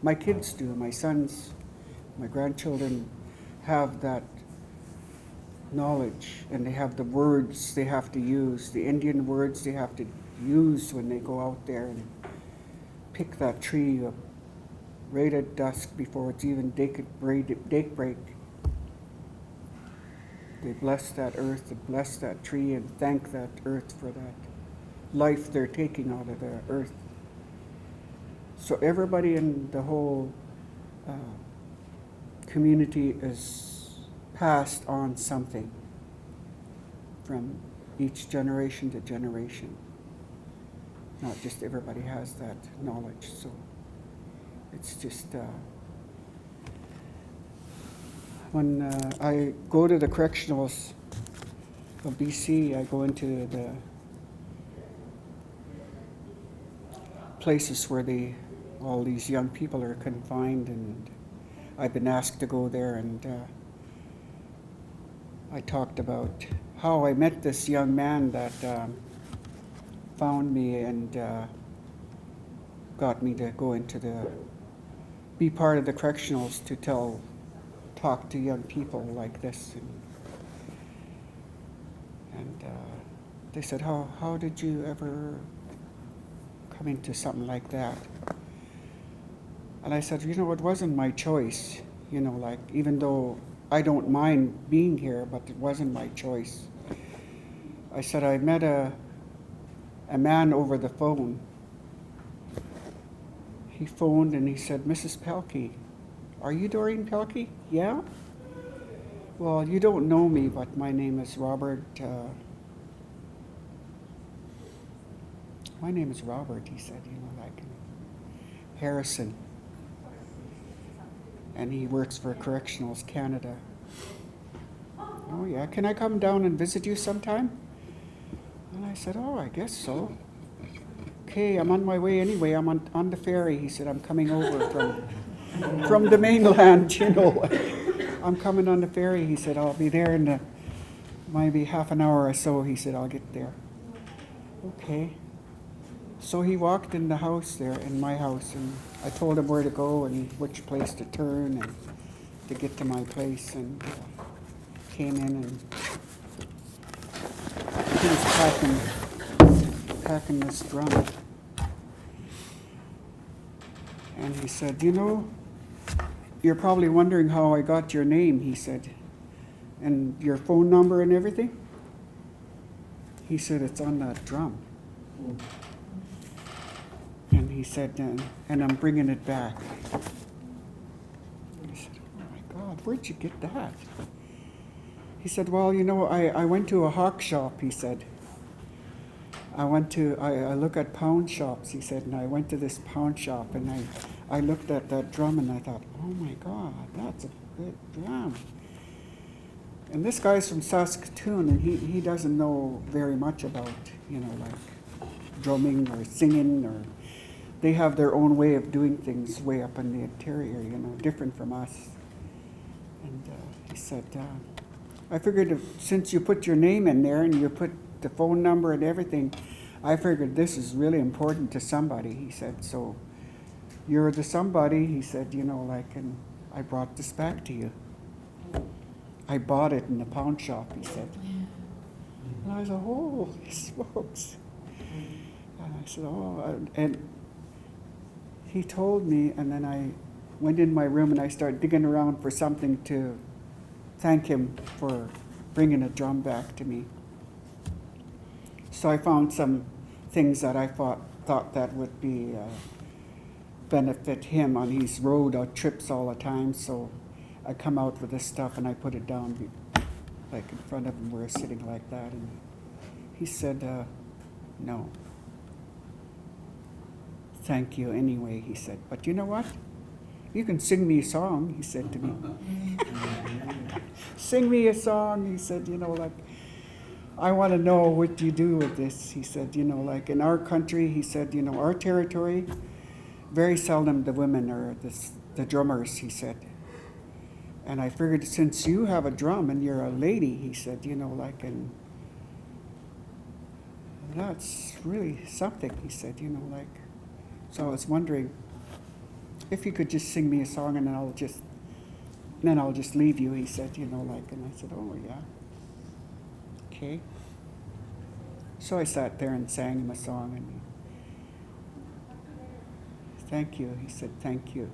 My kids do. My sons, my grandchildren have that knowledge, and they have the words they have to use, the Indian words they have to use when they go out there and pick that tree up right at dusk before it's even daybreak. They bless that earth, they bless that tree, and thank that earth for that life they're taking out of the earth. So everybody in the whole community is passed on something from each generation to generation. Not just everybody has that knowledge, so it's just when I go to the correctionals of BC, I go into the places where all these young people are confined, and I've been asked to go there, and I talked about how I met this young man that found me and got me to go be part of the correctionals to talk to young people like this. And they said, how did you ever come into something like that? And I said, it wasn't my choice, like, even though I don't mind being here, but it wasn't my choice. I said, I met a man over the phone. He phoned and he said, Mrs. Pelkey, are you Doreen Pelkey? Yeah? Well, you don't know me, but my name is Robert. My name is Robert, he said, like Harrison. And he works for Correctionals Canada. Oh yeah, can I come down and visit you sometime? And I said, oh, I guess so. Okay, I'm on my way anyway. I'm on the ferry. He said, I'm coming over from the mainland, I'm coming on the ferry. He said, I'll be there in maybe half an hour or so. He said, I'll get there. Okay. So he walked in the house there, in my house, and I told him where to go and which place to turn and to get to my place, and came in, and he was packing this drum. And he said, you're probably wondering how I got your name, he said, and your phone number and everything. He said, it's on that drum. And he said, and I'm bringing it back. I said, oh my God, where'd you get that? He said, well, I went to a hawk shop, he said, I look at pawn shops, he said, and I went to this pawn shop and I looked at that drum and I thought, oh my God, that's a good drum. And this guy's from Saskatoon and he doesn't know very much about, like drumming or singing, or they have their own way of doing things way up in the interior, different from us. And he said, I figured since you put your name in there and you put the phone number and everything, I figured this is really important to somebody, he said. So you're the somebody, he said, and I brought this back to you. I bought it in the pawn shop, he said. And I said, holy smokes. And I said, oh, and he told me, and then I went in my room and I started digging around for something to thank him for bringing a drum back to me. So I found some things that I thought that would be benefit him on his road trips all the time. So I come out with this stuff and I put it down like in front of him. We're sitting like that, and he said, no. Thank you anyway, he said. But you know what? You can sing me a song, he said to me. Sing me a song, he said, like, I want to know what you do with this. He said, like in our country, he said, our territory, very seldom the women are the drummers, he said. And I figured since you have a drum and you're a lady, he said, like, and that's really something, he said, like. So I was wondering if you could just sing me a song and then I'll just leave you, he said, like, and I said, oh yeah. Okay. So I sat there and sang him a song, and thank you, he said, thank you.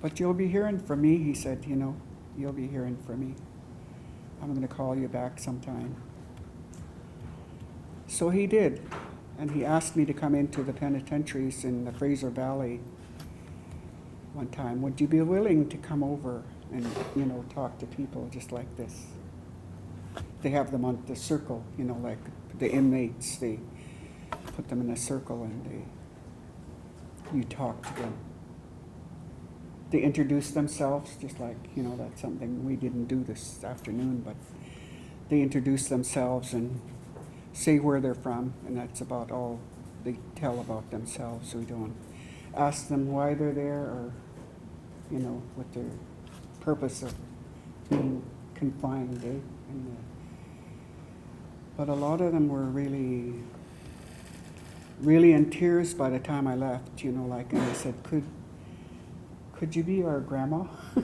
But you'll be hearing from me, he said, you'll be hearing from me. I'm going to call you back sometime. So he did, and he asked me to come into the penitentiaries in the Fraser Valley one time. Would you be willing to come over and, talk to people just like this? They have them on the circle, like the inmates, they put them in a circle and you talk to them. They introduce themselves, just like, that's something we didn't do this afternoon, but they introduce themselves and say where they're from, and that's about all they tell about themselves. So we don't ask them why they're there or, what their purpose of being confined, but a lot of them were really, really in tears by the time I left, like, and I said, could you be our grandma? I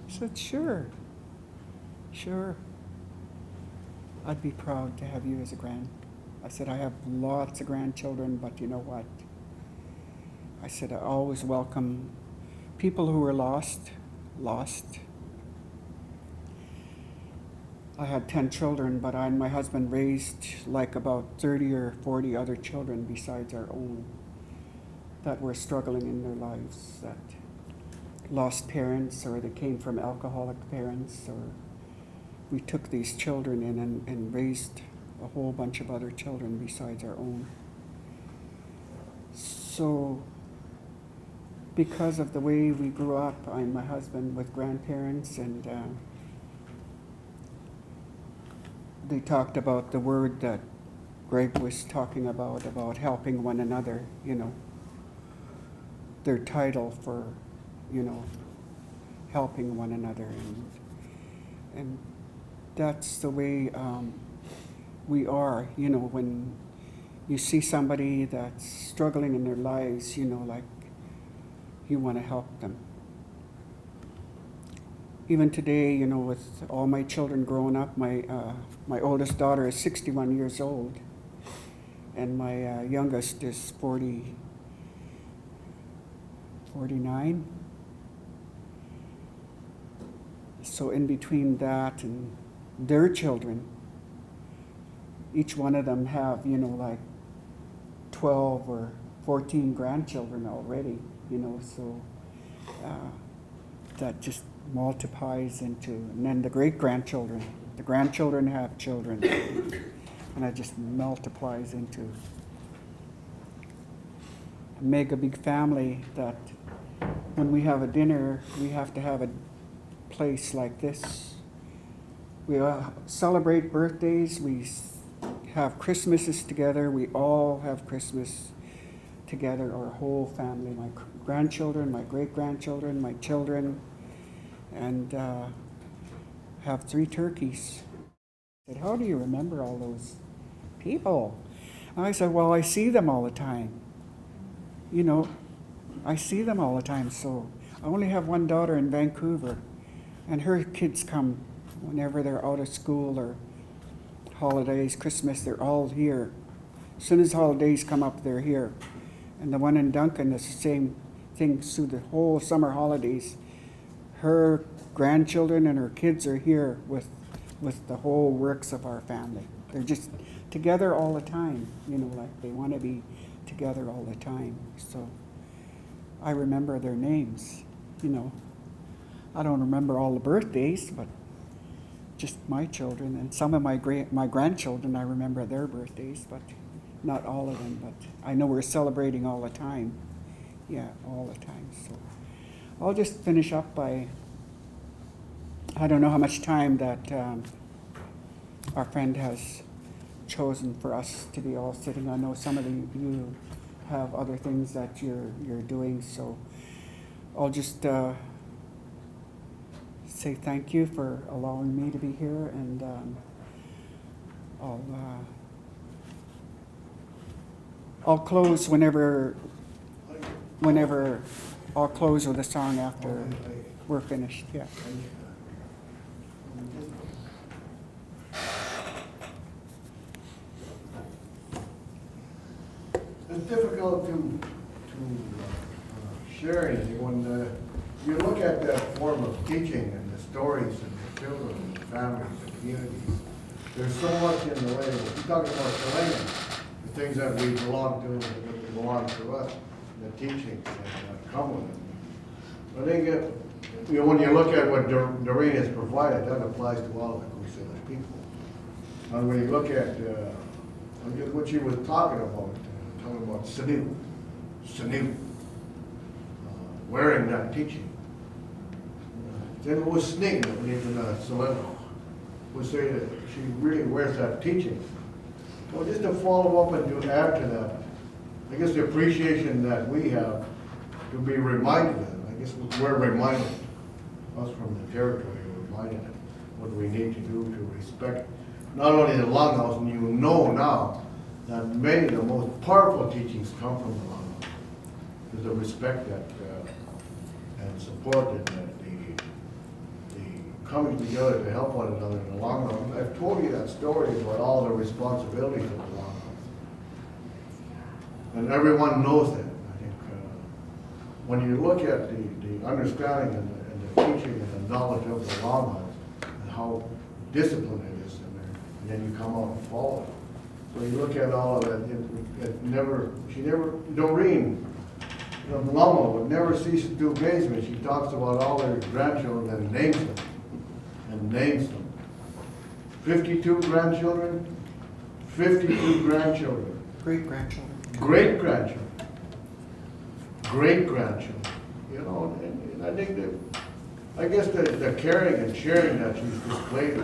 said, sure. I'd be proud to have you as a I said, I have lots of grandchildren, but you know what? I said, I always welcome people who are lost. I had 10 children, but I and my husband raised like about 30 or 40 other children besides our own that were struggling in their lives, that lost parents, or they came from alcoholic parents, or we took these children in and raised a whole bunch of other children besides our own. So because of the way we grew up, I and my husband with grandparents, and they talked about the word that Greg was talking about helping one another, their title for, helping one another. And that's the way we are, when you see somebody that's struggling in their lives, like you want to help them. Even today, with all my children growing up, my oldest daughter is 61 years old, and my youngest is 49. So in between that and their children, each one of them have, like 12 or 14 grandchildren already, so that just multiplies into, and then the great-grandchildren. The grandchildren have children. And it just multiplies into a mega big family that when we have a dinner, we have to have a place like this. We celebrate birthdays, have Christmases together, we all have Christmas together, our whole family, my grandchildren, my great-grandchildren, my children, and have 3 turkeys. I said, how do you remember all those people? And I said, well, I see them all the time. You know, I see them all the time, so I only have one daughter in Vancouver, and her kids come whenever they're out of school or holidays, Christmas, they're all here. As soon as holidays come up, they're here. And the one in Duncan is the same thing through the whole summer holidays. Her grandchildren and her kids are here with the whole works of our family. They're just together all the time, you know, like they want to be together all the time. So I remember their names, you know. I don't remember all the birthdays, but just my children and some of my grandchildren, I remember their birthdays, but not all of them. But I know we're celebrating all the time. Yeah, all the time. So I'll just finish up by, I don't know how much time that our friend has chosen for us to be all sitting. I know some of you have other things that you're doing, so I'll just say thank you for allowing me to be here, and I'll close whenever I'll close with a song after we're finished. Yeah. It's difficult to share anything when you look at that form of teaching and the stories and the children and the families and communities. There's so much in the way of, you're talking about Chilean, the things that we belong to, that belong to us, the teachings that come with it. I think you know, when you look at what Doreen has provided, that applies to all of the Crusaders people. And when you look at what she was talking about Sanu, wearing that teaching. Then it was Sneak that believed in Soleno, would say that she really wears that teaching. Well, just to follow up and to add to that, I guess the appreciation that we have to be reminded of, I guess we're reminded, us from the territory, we're reminded of what we need to do to respect not only the longhouse, and you know now that many of the most powerful teachings come from the longhouse. There's a respect that and support that the coming together to help one another in the longhouse. I've told you that story about all the responsibilities of the longhouse, and everyone knows that. I think when you look at the understanding and the teaching and the knowledge of the longhouse and how disciplined it is in there, and then you come out and follow it. So you look at all of that, Doreen, the mama would never cease to do amazement. She talks about all her grandchildren and names them. 52 grandchildren, 52 grandchildren. Great-grandchildren. You know, and I think that, I guess the caring and sharing that she's displayed,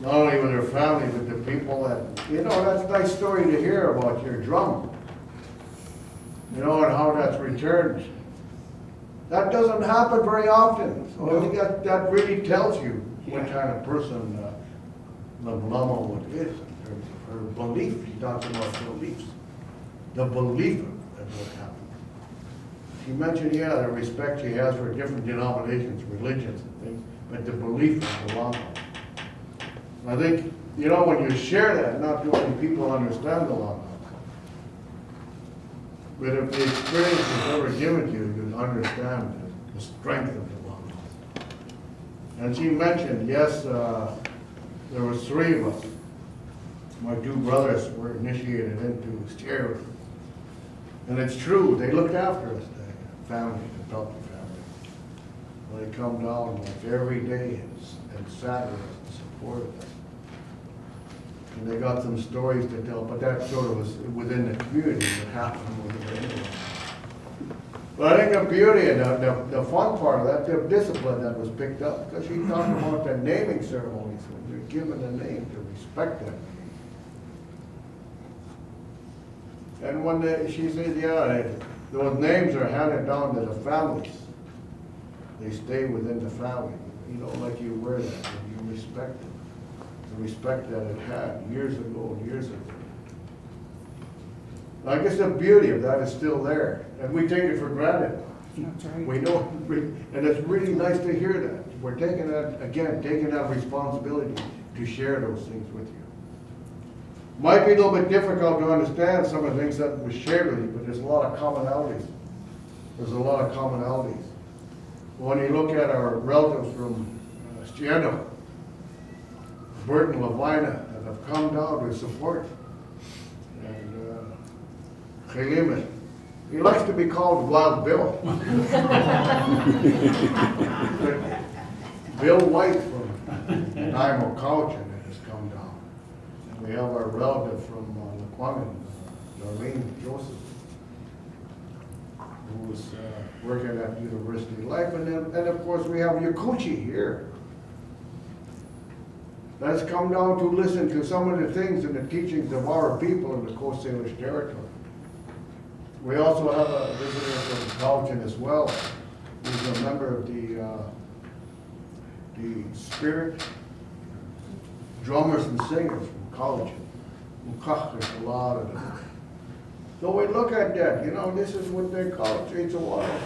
not only with her family, but the people that, you know, that's a nice story to hear about your drum. You know, and how that's returned. That doesn't happen very often. So I think that really tells you what kind of person the Mama is in terms of her belief. She talks about beliefs. The belief of what happened. She mentioned, yeah, the respect she has for different denominations, religions and things, but the belief of the longhouse. I think, you know, when you share that, not too many people understand the longhouse. But if the experience is ever given to you, you understand the strength of the longhouse. And she mentioned, yes, there was 3 of us. My 2 brothers were initiated into charity. And it's true, they looked after us, the family, the Pelkey family. They come down like every day and sat with us and supported us. And they got some stories to tell, but that sort of was within the community, what happened within the community. But I think the beauty and the fun part of that, the discipline that was picked up, because she talked about the naming ceremonies, when you're given a name, to respect that name. And when she said, yeah, those names are handed down to the families. They stay within the family. You know, like you wear that, and you respect it. The respect that it had years ago and years ago. I guess the beauty of that is still there, and we take it for granted. That's right. We know, and it's really nice to hear that. We're taking that, again, taking that responsibility to share those things with you. Might be a little bit difficult to understand some of the things that was shared with you, but there's a lot of commonalities. There's a lot of commonalities. When you look at our relatives from Stieno, Burton, Lavina, that have come down to support, and Chelime, he likes to be called Wild Bill. Bill White from Naimo Couch has come down. And we have our relative from Laquaman, Doreen Joseph, who was working at University of Life. And of course we have Yakuchi here. That's come down to listen to some of the things and the teachings of our people in the Coast Salish territory. We also have a visitor from Cowichan as well, who's a member of the Spirit Drummers and Singers from Cowichan. There's a lot of them. So we look at that, you know, this is what they call Tse Tsa Watle.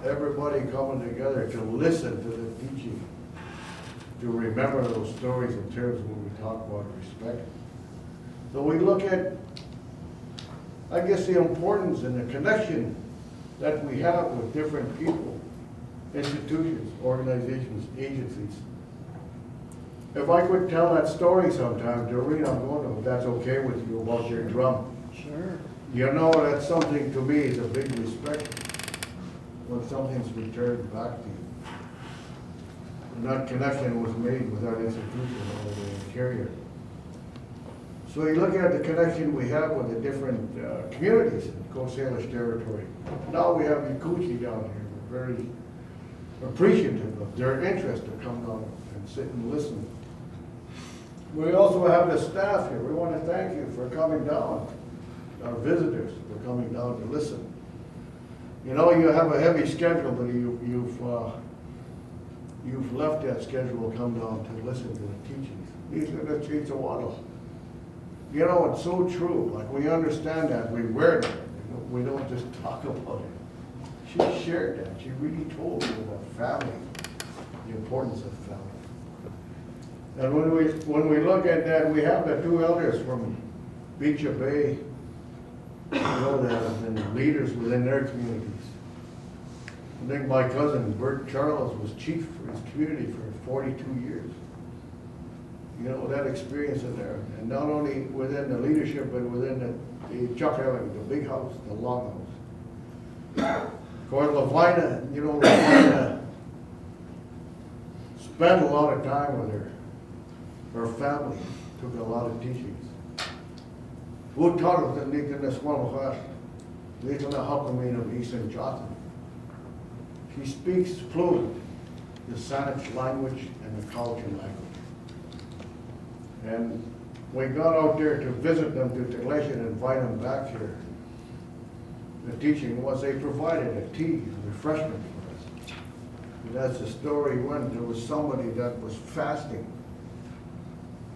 Everybody coming together to listen to the teaching, to remember those stories in terms when we talk about respect. So we look at, I guess, the importance and the connection that we have with different people, institutions, organizations, agencies. If I could tell that story sometime, Doreen, I'm going to, if that's okay with you, about your drum. Sure. You know, that's something to me is a big respect when something's returned back to you. And that connection was made with that institution over the interior. So you look at the connection we have with the different communities in Coast Salish territory. Now we have Yakuchi down here. We're very appreciative of their interest to come down and sit and listen. We also have the staff here. We want to thank you for coming down, our visitors for coming down to listen. You know, you have a heavy schedule, but you've left that schedule to come down to listen to the teachings. These are the Tse Tsa Watle. You know, it's so true. Like, we understand that. We wear it. We don't just talk about it. She shared that. She really told me about family, the importance of family. And when we look at that, we have the two elders from Beecher Bay, you know, that have been leaders within their communities. I think my cousin, Bert Charles, was chief for his community for 42 years. You know, that experience in there. And not only within the leadership, but within the Chuck Island, the big house, the longhouse. Of course, Lavina, you know, Lavina spent a lot of time with her family, took a lot of teachings. Who taught us that in this one of Eastern Jotham? She speaks fluent the Saanich language and the Cowichan language. And we got out there to visit them, to Teglesha and invite them back here. The teaching was they provided a tea and refreshment for us. And as the story went, there was somebody that was fasting,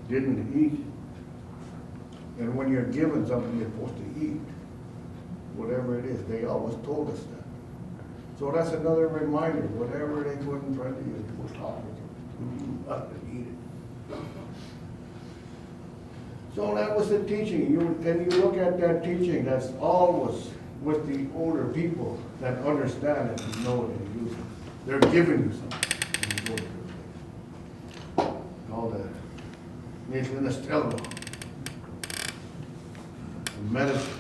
didn't eat. And when you're given something you're supposed to eat, whatever it is, they always told us that. So that's another reminder, whatever they put in front of you, we'll talk with you. You have to eat it. So that was the teaching. And you look at that teaching, that's always with the older people that understand it and know it and use it. They're giving you something. And you go to it. All that. Nichlinestelmo. Medicine.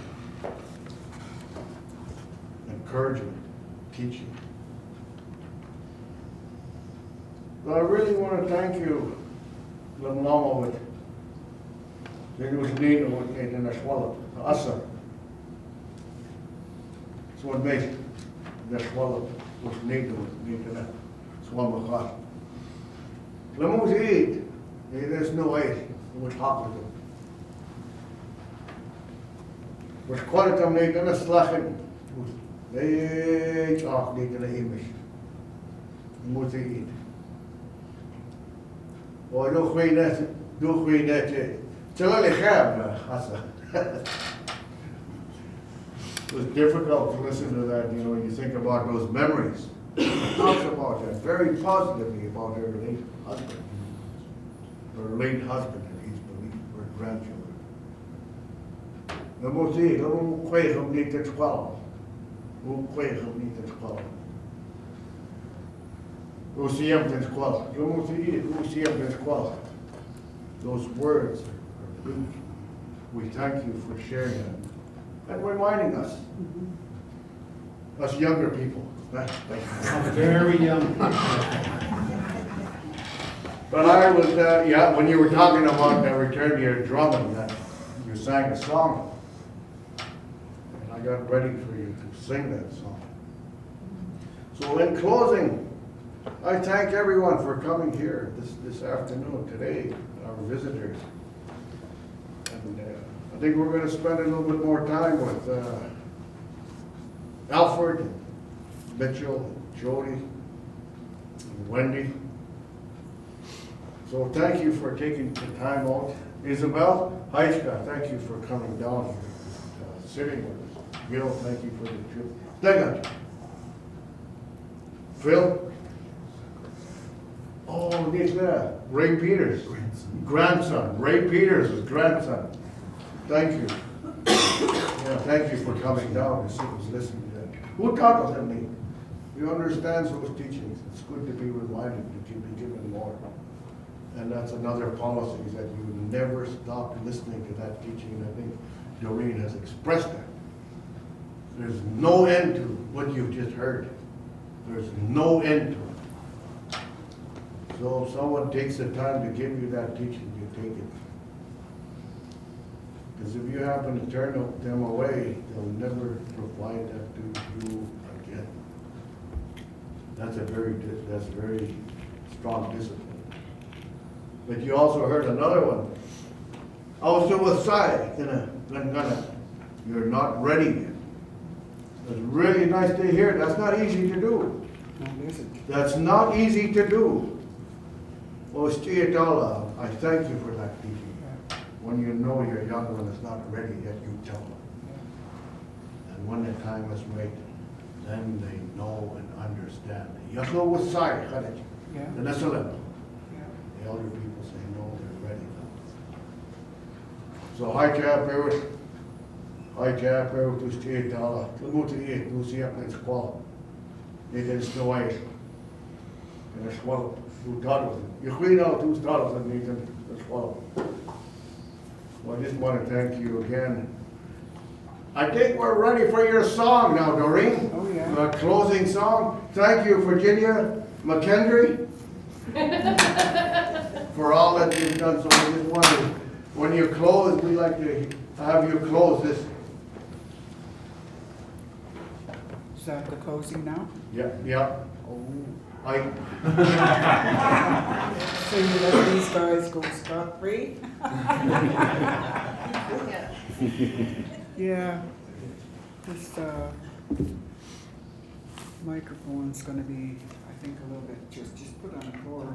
Encouragement. Teaching. But I really want to thank you, Lamlama, with Then was need what in a swallow, asa. So what makes the swallow was need in a swallow hot. Lemons eat, there's no way it was hot with them. Was quite a need in a slacken, they talk need in a image. Moet eat. Oh, doe goeie net. Terwijl ik heb, it was difficult to listen to that, you know, you think about those memories. It talks about that very positively about her late husband. Her late husband and his belief, her grandchildren. We moeten zien, hoe kweeg hem niet te 12. Hoe kweeg hem niet te 12. Hoe zie je hem ten 12. We moeten zien, hoe zie je hem ten 12. Those words are good. We thank you for sharing them and reminding us, us younger people. Very young. But I was, yeah, when you were talking about return to your drumming, you sang a song. And I got ready for you to sing that song. So in closing, I thank everyone for coming here this afternoon, today, our visitors. And I think we're going to spend a little bit more time with Alfred, and Mitchell, and Jody, and Wendy. So thank you for taking the time out. Isabel, Heiska, thank you for coming down here, sitting with us. Gil, thank you for the trip. Dega. Phil. Oh, Nicola, Ray Peters. Grandson. Ray Peters' is grandson. Thank you. Yeah, thank you for coming down and sit and listening to that. Who taught us me? You understand those teachings. It's good to be reminded to be given more. And that's another policy, is that you never stop listening to that teaching. I think Doreen has expressed that. There's no end to what you've just heard. There's no end to it. So if someone takes the time to give you that teaching, you take it. Because if you happen to turn them away, they'll never provide that to you again. That's very strong discipline. But you also heard another one. Also with Sai, you're not ready yet. It's really nice to hear. That's not easy to do. No, it isn't. That's not easy to do. Well, Tse Tsa Watle, I thank you for that teaching. When you know your young one is not ready yet, you tell them. And when the time is right, then they know and understand. Yaslo was Sai, Yeah. the Nesalim. Yeah. The elder people say, no, they're ready now. So hi chap, Eric. Hi chap, Eric, to Tse Tsa Watle. To move to eat, to see up in squall. They can snow ice. And a swallow, two dollars. You clean out $2 and you can swallow. Well, I just want to thank you again. I think we're ready for your song now, Doreen. Oh, yeah. The closing song. Thank you, Virginia McKendry, for all that you've done. So I just wanted, when you close, we like to have you close this. Is that the closing now? Yeah, yeah. Oh. So you let these guys go scot-free? Yeah. This microphone's gonna be, I think, a little bit, just put on the floor.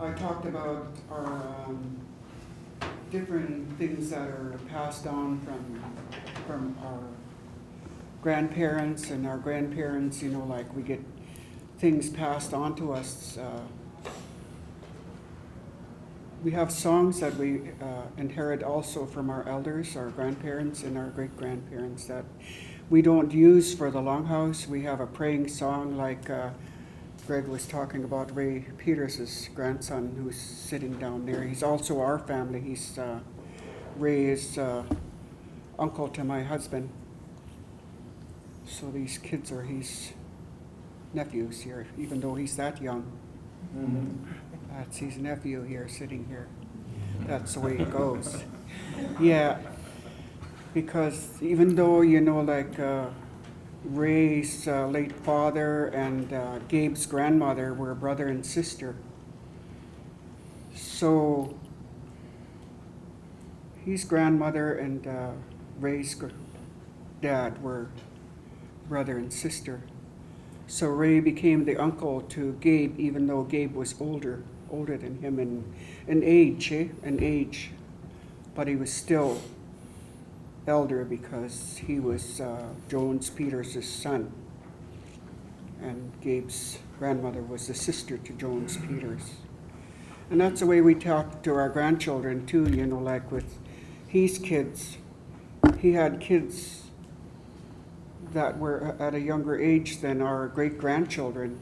I talked about our different things that are passed on from our grandparents and our grandparents, you know, like we get things passed on to us. We have songs that we inherit also from our elders, our grandparents and our great-grandparents that we don't use for the longhouse. We have a praying song like Greg was talking about, Ray Peters' grandson who's sitting down there. He's also our family. He's Ray is uncle to my husband. So these kids are his nephews here, even though he's that young. Mm-hmm. That's his nephew here, sitting here. That's the way it goes. Yeah, because even though, Ray's late father and Gabe's grandmother were brother and sister, so his grandmother and Ray's dad were brother and sister. So Ray became the uncle to Gabe, even though Gabe was older than him in age, in age. But he was still elder because he was Jones Peters' son. And Gabe's grandmother was the sister to Jones Peters. And that's the way we talk to our grandchildren too, like with his kids. He had kids that were at a younger age than our great-grandchildren.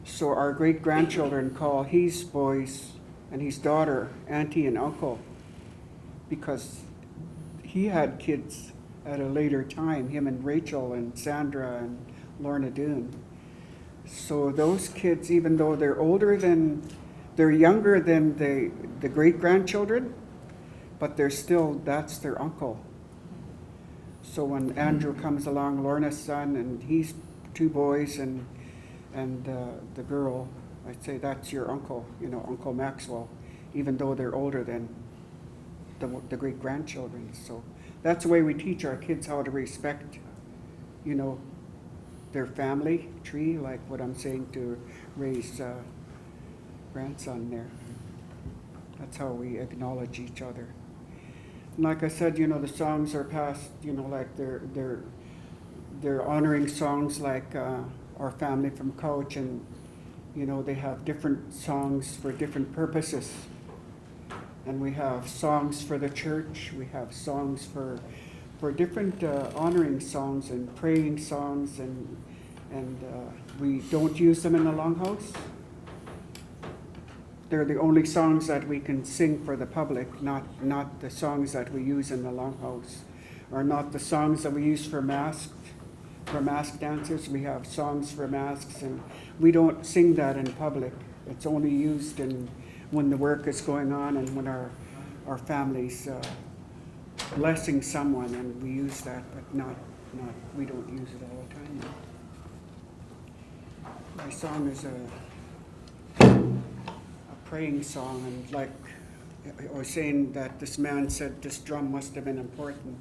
So our great-grandchildren call his boys and his daughter auntie and uncle because he had kids at a later time, him and Rachel and Sandra and Lorna Doone. So those kids, even though they're younger than the great-grandchildren, but that's their uncle. So when Andrew comes along, Lorna's son, and he's 2 boys and the girl, I'd say that's your uncle, Uncle Maxwell, even though they're older than the great-grandchildren. So that's the way we teach our kids how to respect, their family tree, like what I'm saying to Ray's grandson there. That's how we acknowledge each other. And like I said, the songs are passed, like they're honoring songs like Our Family from Couch, and they have different songs for different purposes. And we have songs for the church, we have songs for different honoring songs and praying songs, and we don't use them in the longhouse. They're the only songs that we can sing for the public, not the songs that we use in the longhouse, or not the songs that we use for mask dancers. We have songs for masks, and we don't sing that in public. It's only used when the work is going on and when our family's blessing someone, and we use that, but we don't use it all the time. My song is a praying song, and like I was saying, that this man said this drum must have been important.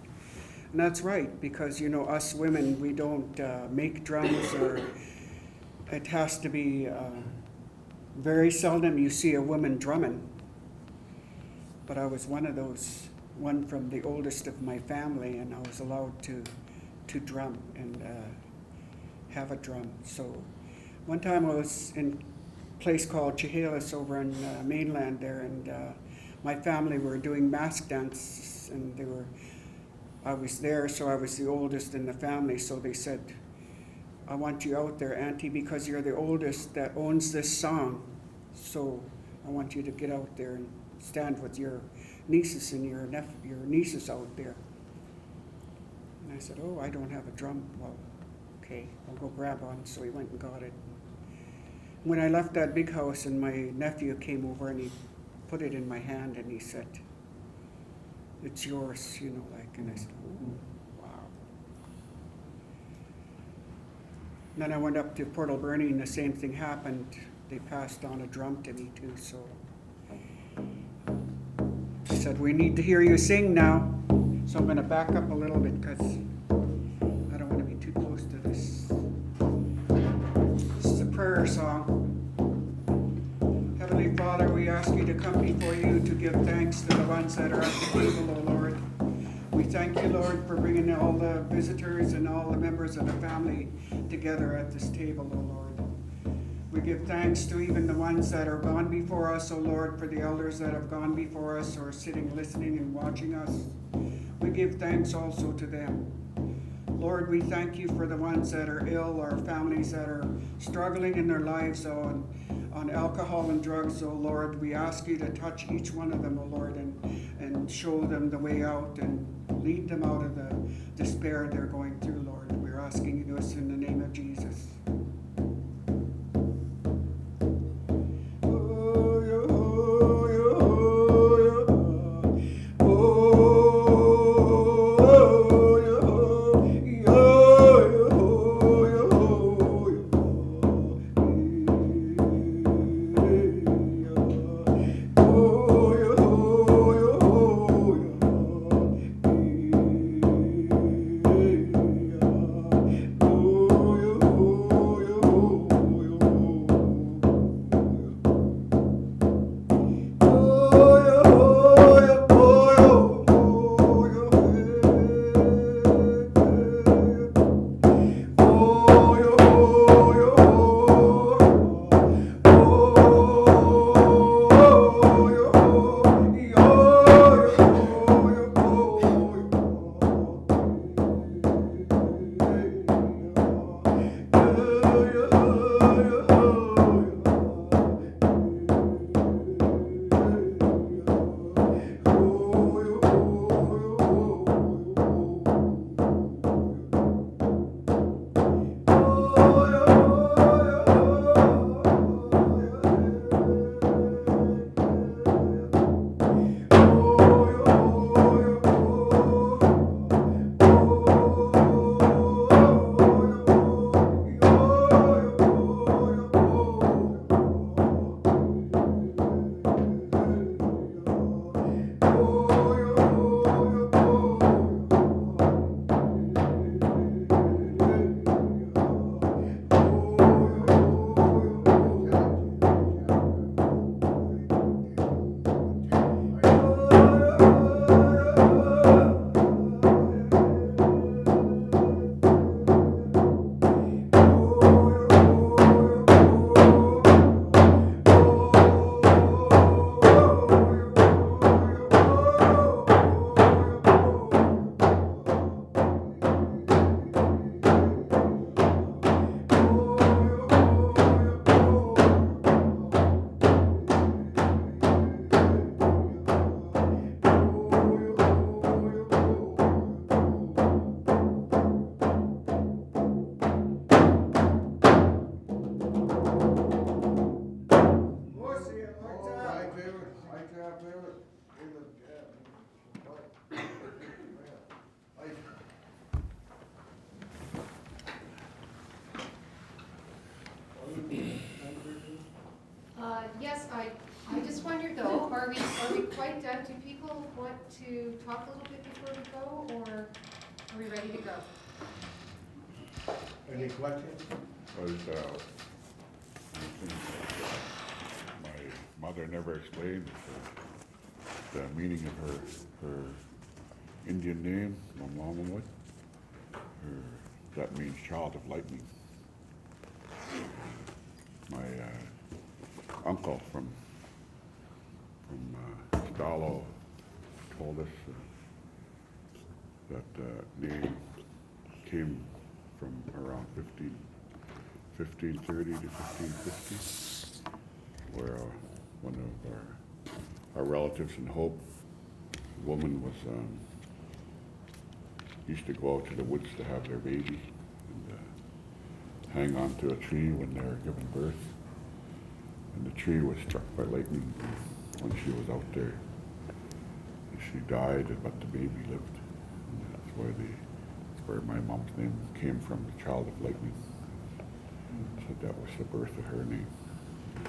And that's right, because us women, we don't make drums, or it has to be very seldom you see a woman drumming. But I was one from the oldest of my family, and I was allowed to drum and have a drum. So one time I was in place called Chehalis over in mainland there, and my family were doing mask dance, and I was there, so I was the oldest in the family. So they said, I want you out there, Auntie, because you're the oldest that owns this song. So I want you to get out there and stand with your nieces and your nieces out there. And I said, oh, I don't have a drum. Well, okay, I'll go grab one. So he went and got it. When I left that big house, and my nephew came over and he put it in my hand and he said, it's yours, and I said, oh, wow. And then I went up to Port Alberni and the same thing happened. They passed on a drum to me too, so she said, we need to hear you sing now. So I'm going to back up a little bit because I don't want to be too close to this. This is a prayer song. Heavenly Father, we ask you to come before you to give thanks to the ones that are at the table, O Lord. We thank you, Lord, for bringing all the visitors and all the members of the family together at this table, O Lord. We give thanks to even the ones that are gone before us, O Lord, for the elders that have gone before us or sitting, listening, and watching us. We give thanks also to them. Lord, we thank you for the ones that are ill, or families that are struggling in their lives on alcohol and drugs, oh Lord. We ask you to touch each one of them, oh Lord, and show them the way out and lead them out of the despair they're going through, Lord. We're asking you this in the name of Jesus. Oh, quite done. Do people want to talk a little bit before we go, or are we ready to go? Any questions? Was, my mother never explained the meaning of her Indian name, Mamlamawat. That means child of lightning. My uncle from Stalo told us that name came from around 1530 to 1550, where one of our relatives in Hope, a woman was used to go out to the woods to have their baby and hang on to a tree when they were giving birth. And the tree was struck by lightning when she was out there. And she died, but the baby lived. And that's where my mom's name came from, the child of lightning. So that was the birth of her name. I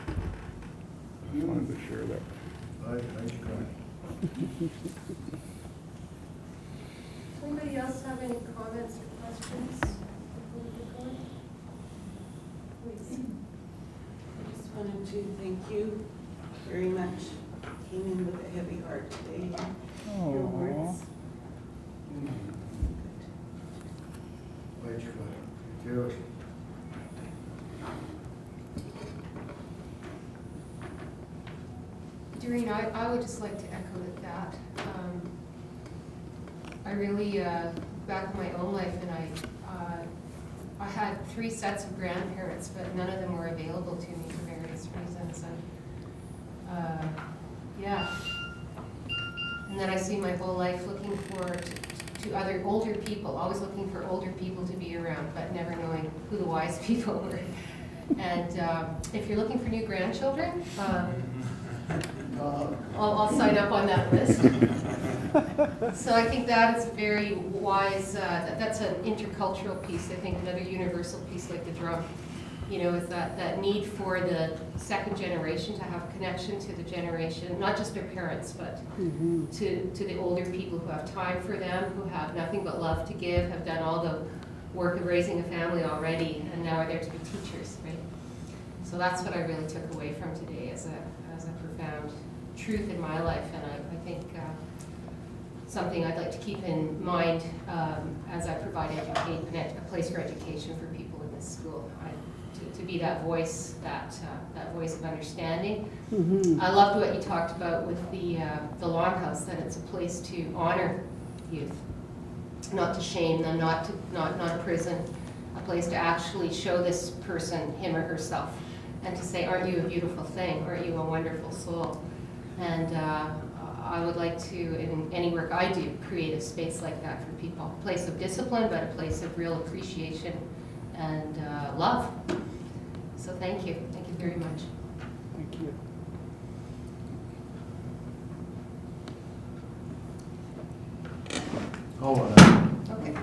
just wanted to share that. Anybody else have any comments or questions before we get going? Please. I just wanted to thank you very much. Came in with a heavy heart today. Your words. Good. Doreen, I would just like to echo that. I really, back in my own life, and I had 3 sets of grandparents, but none of them were available to me for various reasons. And yeah. And then I see my whole life looking forward to other older people, always looking for older people to be around, but never knowing who the wise people were. And if you're looking for new grandchildren, I'll sign up on that list. So I think that is very wise. That's an intercultural piece. I think another universal piece, like the drum, you know, is that need for the second generation to have a connection to the generation, not just their parents, but to the older people who have time for them, who have nothing but love to give, have done all the work of raising a family already, and now are there to be teachers, right? So that's what I really took away from today as a profound truth in my life, and I think something I'd like to keep in mind as I provide a place for education for people in this school. To be that voice, that voice of understanding. I loved what you talked about with the longhouse, that it's a place to honor youth, not to shame them, not a prison, a place to actually show this person him or herself, and to say, aren't you a beautiful thing? Aren't you a wonderful soul? And I would like to, in any work I do, create a space like that for people. A place of discipline, but a place of real appreciation and love. So thank you. Thank you very much. Thank you. Hold on. Okay.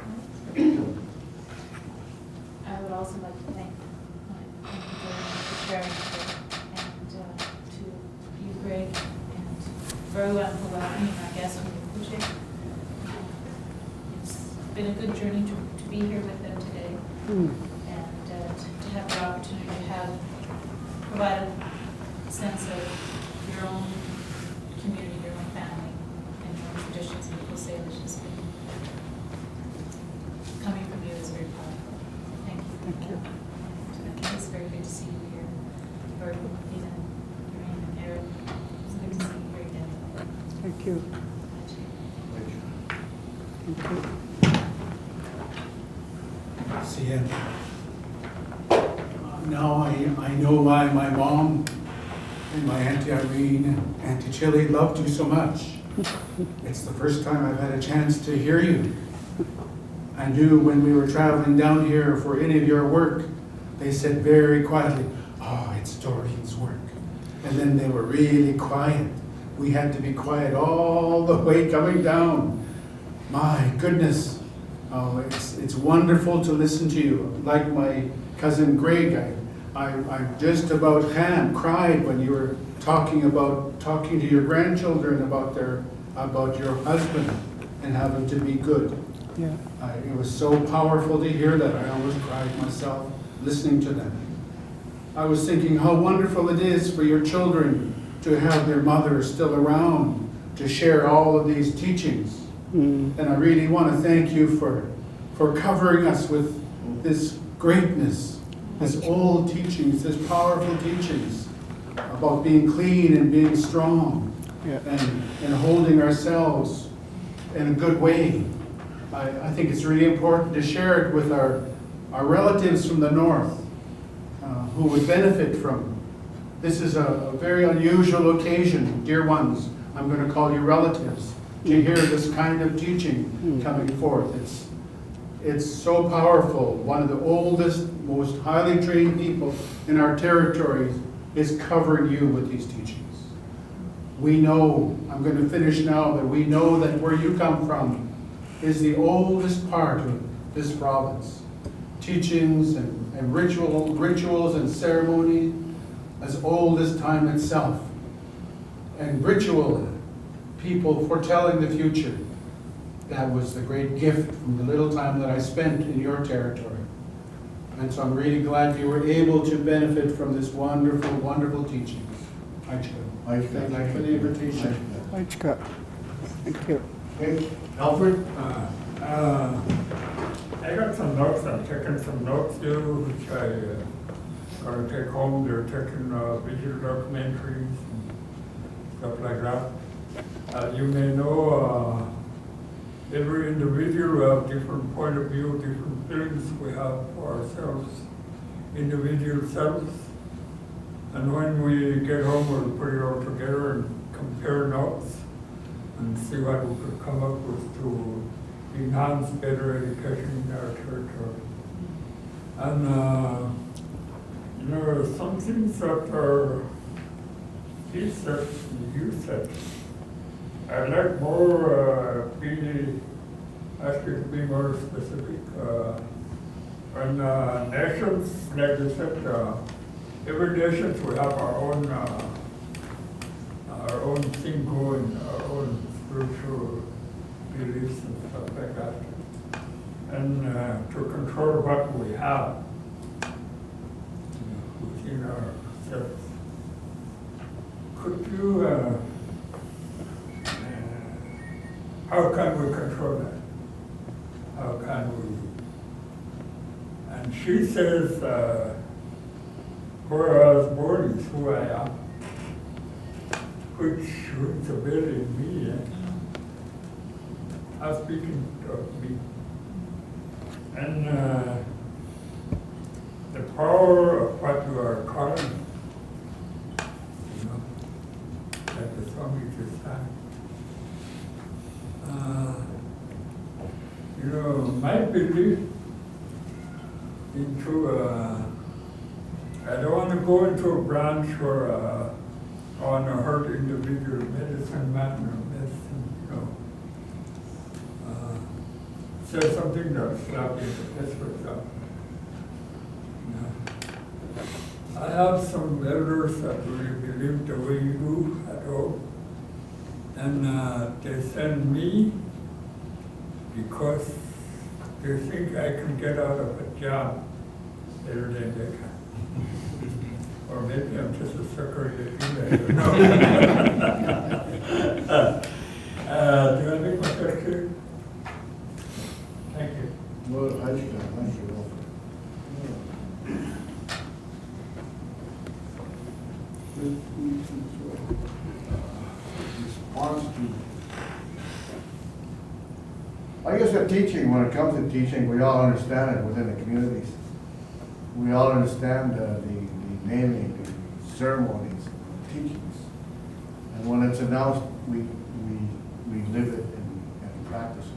I would also like to thank you for sharing today, and to you, Greg, and for everyone for welcoming our guests from the project. It's been a good journey to be here with them today, and to have the opportunity to provide a sense of your own community, your own family, and your own traditions and Eagle Salish has been coming from you is very powerful. Thank you. Thank you. It's very good to see you here. Bert, Lena, Doreen, and Eric. It's good to see you here again. Thank you. Thank you. See ya. Now I know why my mom and my Auntie Irene and Auntie Chili loved you so much. It's the first time I've had a chance to hear you. I knew when we were traveling down here for any of your work, they said very quietly, oh, it's Doreen's work. And then they were really quiet. We had to be quiet all the way coming down. My goodness. Oh, it's wonderful to listen to you. Like my cousin Greg, I just about cried when you were talking to your grandchildren about your husband and having to be good. Yeah. It was so powerful to hear that. I almost cried myself listening to them. I was thinking how wonderful it is for your children to have their mother still around to share all of these teachings. And I really want to thank you for covering us with this greatness, this old teachings, this powerful teachings about being clean and being strong, Yeah. and holding ourselves in a good way. I think it's really important to share it with our relatives from the north who would benefit from. This is a very unusual occasion, dear ones. I'm going to call you relatives, to hear this kind of teaching coming forth. It's so powerful. One of the oldest, most highly trained people in our territories is covering you with these teachings. We know, I'm going to finish now, but we know that where you come from is the oldest part of this province. Teachings and rituals and ceremonies as old as time itself. And ritual, people foretelling the future. That was the great gift from the little time that I spent in your territory. And so I'm really glad you were able to benefit from this wonderful, wonderful teachings. Thank you for the invitation. Hi, Scott. Thank you. Okay, Alfred? I got some notes, I'm taking some notes too, which I gotta take home. They're taking visual documentaries and stuff like that. You may know every individual have different point of view, different feelings we have for ourselves, individual selves. And when we get home, we'll put it all together and compare notes and see what we could come up with to enhance better education in our territory. And you know, some things that are he said, you said, I'd like more ask you to be more specific. On nations, like you said, every nation we have our own thing going, our own spiritual beliefs and stuff like that. And to control what we have within ourselves. Could you, how can we control that? How can we? And she says, where I was born is who I am, which is a bit in me. I'm speaking of me. And the power of what you are calling, you know, like the song you just sang. You know, my belief into, I don't want to go into a branch where I want to hurt individual medicine man or medicine, you know. Say something that slapped me in the face, for example. You know. I have some elders that really believe the way you do at home. And they send me because they think I can get out of a job better than they can. Or maybe I'm just a sucker that you know. Do I make myself clear? Thank you. Well, thank you, Alfred. Response to, I guess the teaching, when it comes to teaching, we all understand it within the communities. We all understand the naming, the ceremonies, the teachings. And when it's announced, we live it and practice it.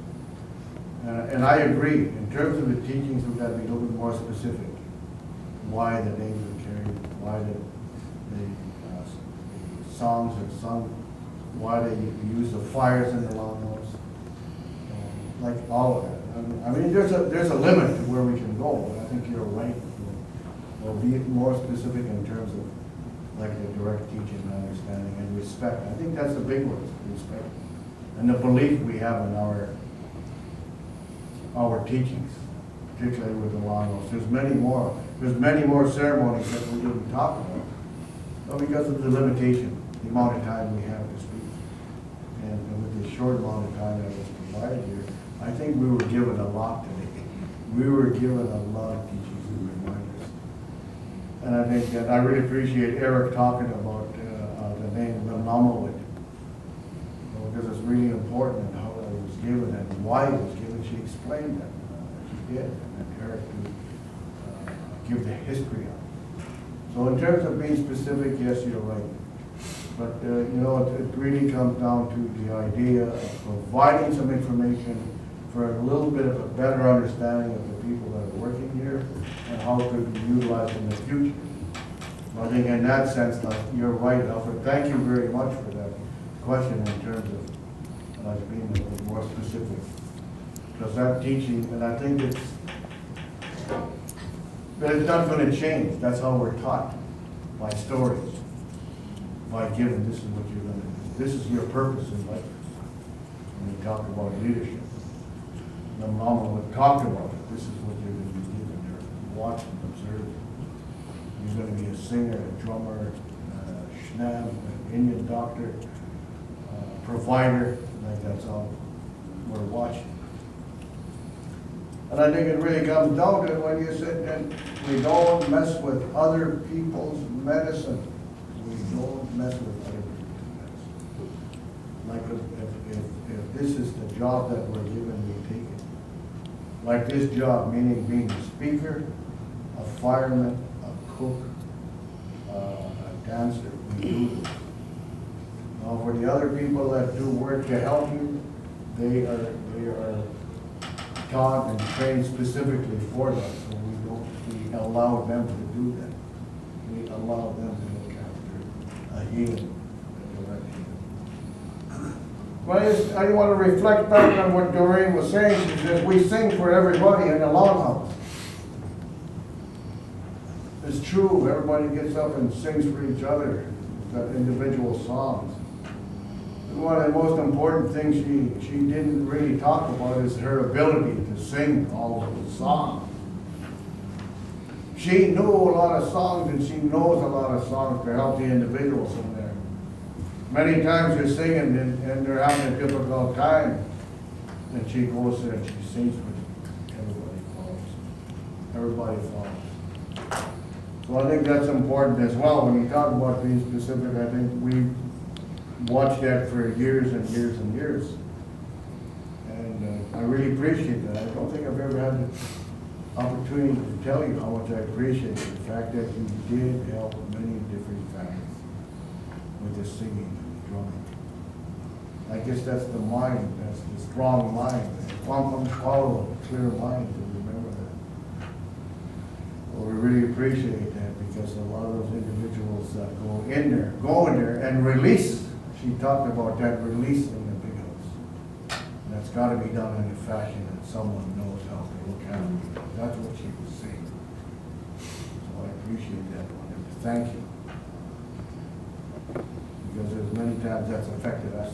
And I agree, in terms of the teachings, we've got to be a little bit more specific. Why the names are carried, why the songs are sung, why they use the flyers in the longhouse, like all of that. I mean, there's a limit to where we can go, but I think you're right. Or be more specific in terms of like the direct teaching and understanding and respect. I think that's the big one, respect. And the belief we have in our teachings, particularly with the longhouse. There's many more ceremonies that we didn't talk about. Well, because of the limitation, the amount of time we have to speak. And with the short amount of time that was provided here, I think we were given a lot today. We were given a lot of teachings and reminders. And I think that I really appreciate Eric talking about the name Lamamawit. Because it's really important how it was given and why it was given. She explained that. She did. And Eric to give the history of it. So in terms of being specific, yes, you're right. But, you know, it really comes down to the idea of providing some information for a little bit of a better understanding of the people that are working here and how it could be utilized in the future. I think in that sense, you're right, Alfred. Thank you very much for that question in terms of being a little more specific. Because that teaching, and I think but it's not going to change. That's how we're taught, by stories, by giving, this is what you're going to do. This is your purpose in life. When you talk about leadership. The mama would talk about it. This is what you're going to be given there. Watch and observe. You're going to be a singer, a drummer, schnab, an Indian doctor, provider. Like that's all we're watching. And I think it really comes down to when you sit and we don't mess with other people's medicine. We don't mess with other people's medicine. Like if this is the job that we're given, we take it. Like this job, meaning being a speaker, a fireman, a cook, a dancer, we do this. Now for the other people that do work to help you, they are taught and trained specifically for that, so we allow them to do that. We allow them to look after a healing direction. Well, I want to reflect back on what Doreen was saying. She says, we sing for everybody in the longhouse. It's true, everybody gets up and sings for each other, got individual songs. One of the most important things she didn't really talk about is her ability to sing all of the songs. She knew a lot of songs and she knows a lot of songs to help the individuals in there. Many times they're singing and they're having a difficult time. And she goes there and she sings with everybody falls. Everybody falls. So I think that's important as well. When you talk about being specific, I think we watched that for years and years and years. And I really appreciate that. I don't think I've ever had the opportunity to tell you how much I appreciate the fact that you did help many different families with the singing and the drumming. I guess that's the mind, that's the strong mind. Follow a clear mind to remember that. Well, we really appreciate that because a lot of those individuals go in there and release. She talked about that release in the big house. And that's got to be done in a fashion that someone knows how to look after you. That's what she was saying. So I appreciate that one. And thank you. Because there's many times that's affected us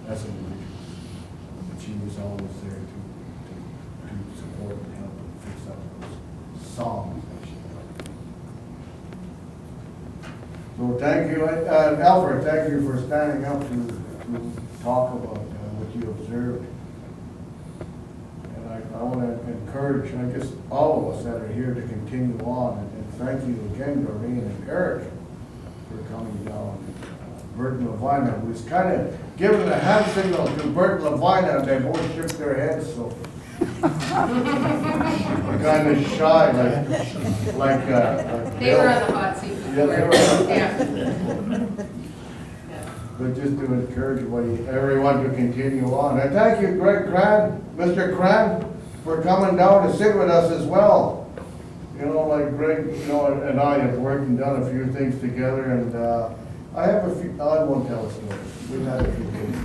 as individuals. But she was always there to support and help and fix up those songs that she helped. So thank you, Alfred, thank you for standing up to talk about what you observed. And I want to encourage, I guess, all of us that are here to continue on. And thank you again, Doreen and Eric, for coming down. Bert Levina, who's kind of giving a hand signal to Bert Levina, and they both shook their heads, so. Kind of shy, like They were on the hot seat before. Yeah, they were. Yeah. But just to encourage everyone to continue on. And thank you, Greg Cran, Mr. Cran, for coming down to sit with us as well. You know, like Greg, you know, and I have worked and done a few things together, and I have a few, I won't tell a story. We've had a few things.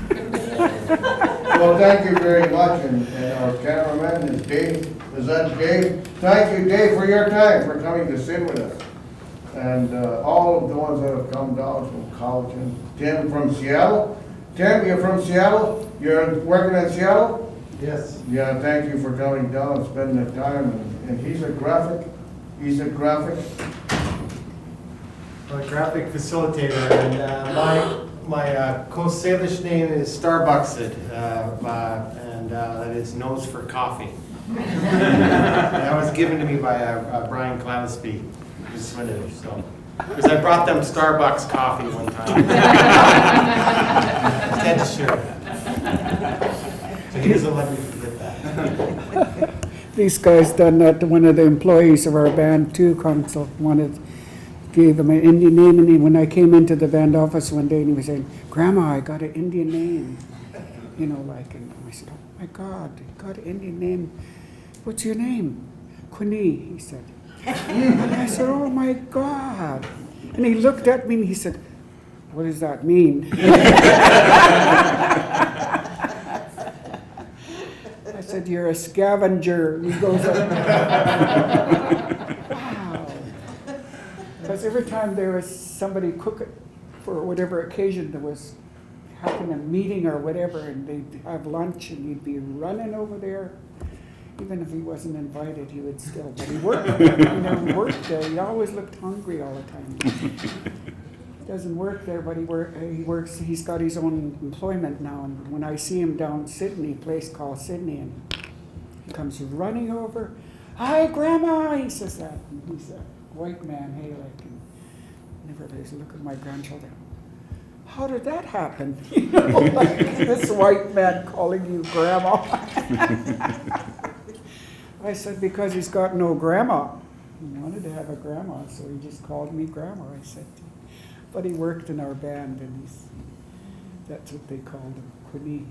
Well, thank you very much, and our cameraman is Dave Is that Dave? Thank you, Dave, for your time, for coming to sit with us. And all of the ones that have come down from college, and Tim from Seattle. Tim, you're from Seattle? You're working in Seattle? Yes. Yeah, thank you for coming down and spending the time. And he's a graphic I'm a graphic facilitator, and my co-Salish name is Starbucksid, and that is nose for coffee. And that was given to me by Brian Clancy, who's Swedish, so. Because I brought them Starbucks coffee one time. Ted to share that. So he doesn't let me forget that. These guys done that to one of the employees of our band too, Council, gave him an Indian name, and when I came into the band office one day and he was saying, Grandma, I got an Indian name. You know, like, and I said, oh my God, you got an Indian name. What's your name? Quinny, he said. And I said, oh my God. And he looked at me and he said, what does that mean? I said, you're a scavenger. And he goes, wow. Because every time there was somebody cooking for whatever occasion, there was having a meeting or whatever, and they'd have lunch and he'd be running over there. Even if he wasn't invited, he would still. But he worked. He never worked there. He always looked hungry all the time. Doesn't work there, but he works. He's got his own employment now. And when I see him down Sydney, a place called Sydney, and he comes running over. Hi, Grandma. He says that. And he's a white man, hey, like. And never days look at my grandchildren. How did that happen? You know, like this white man calling you Grandma. I said, because he's got no grandma. He wanted to have a grandma, so he just called me Grandma, I said. But he worked in our band, and that's what they called him, Quinny.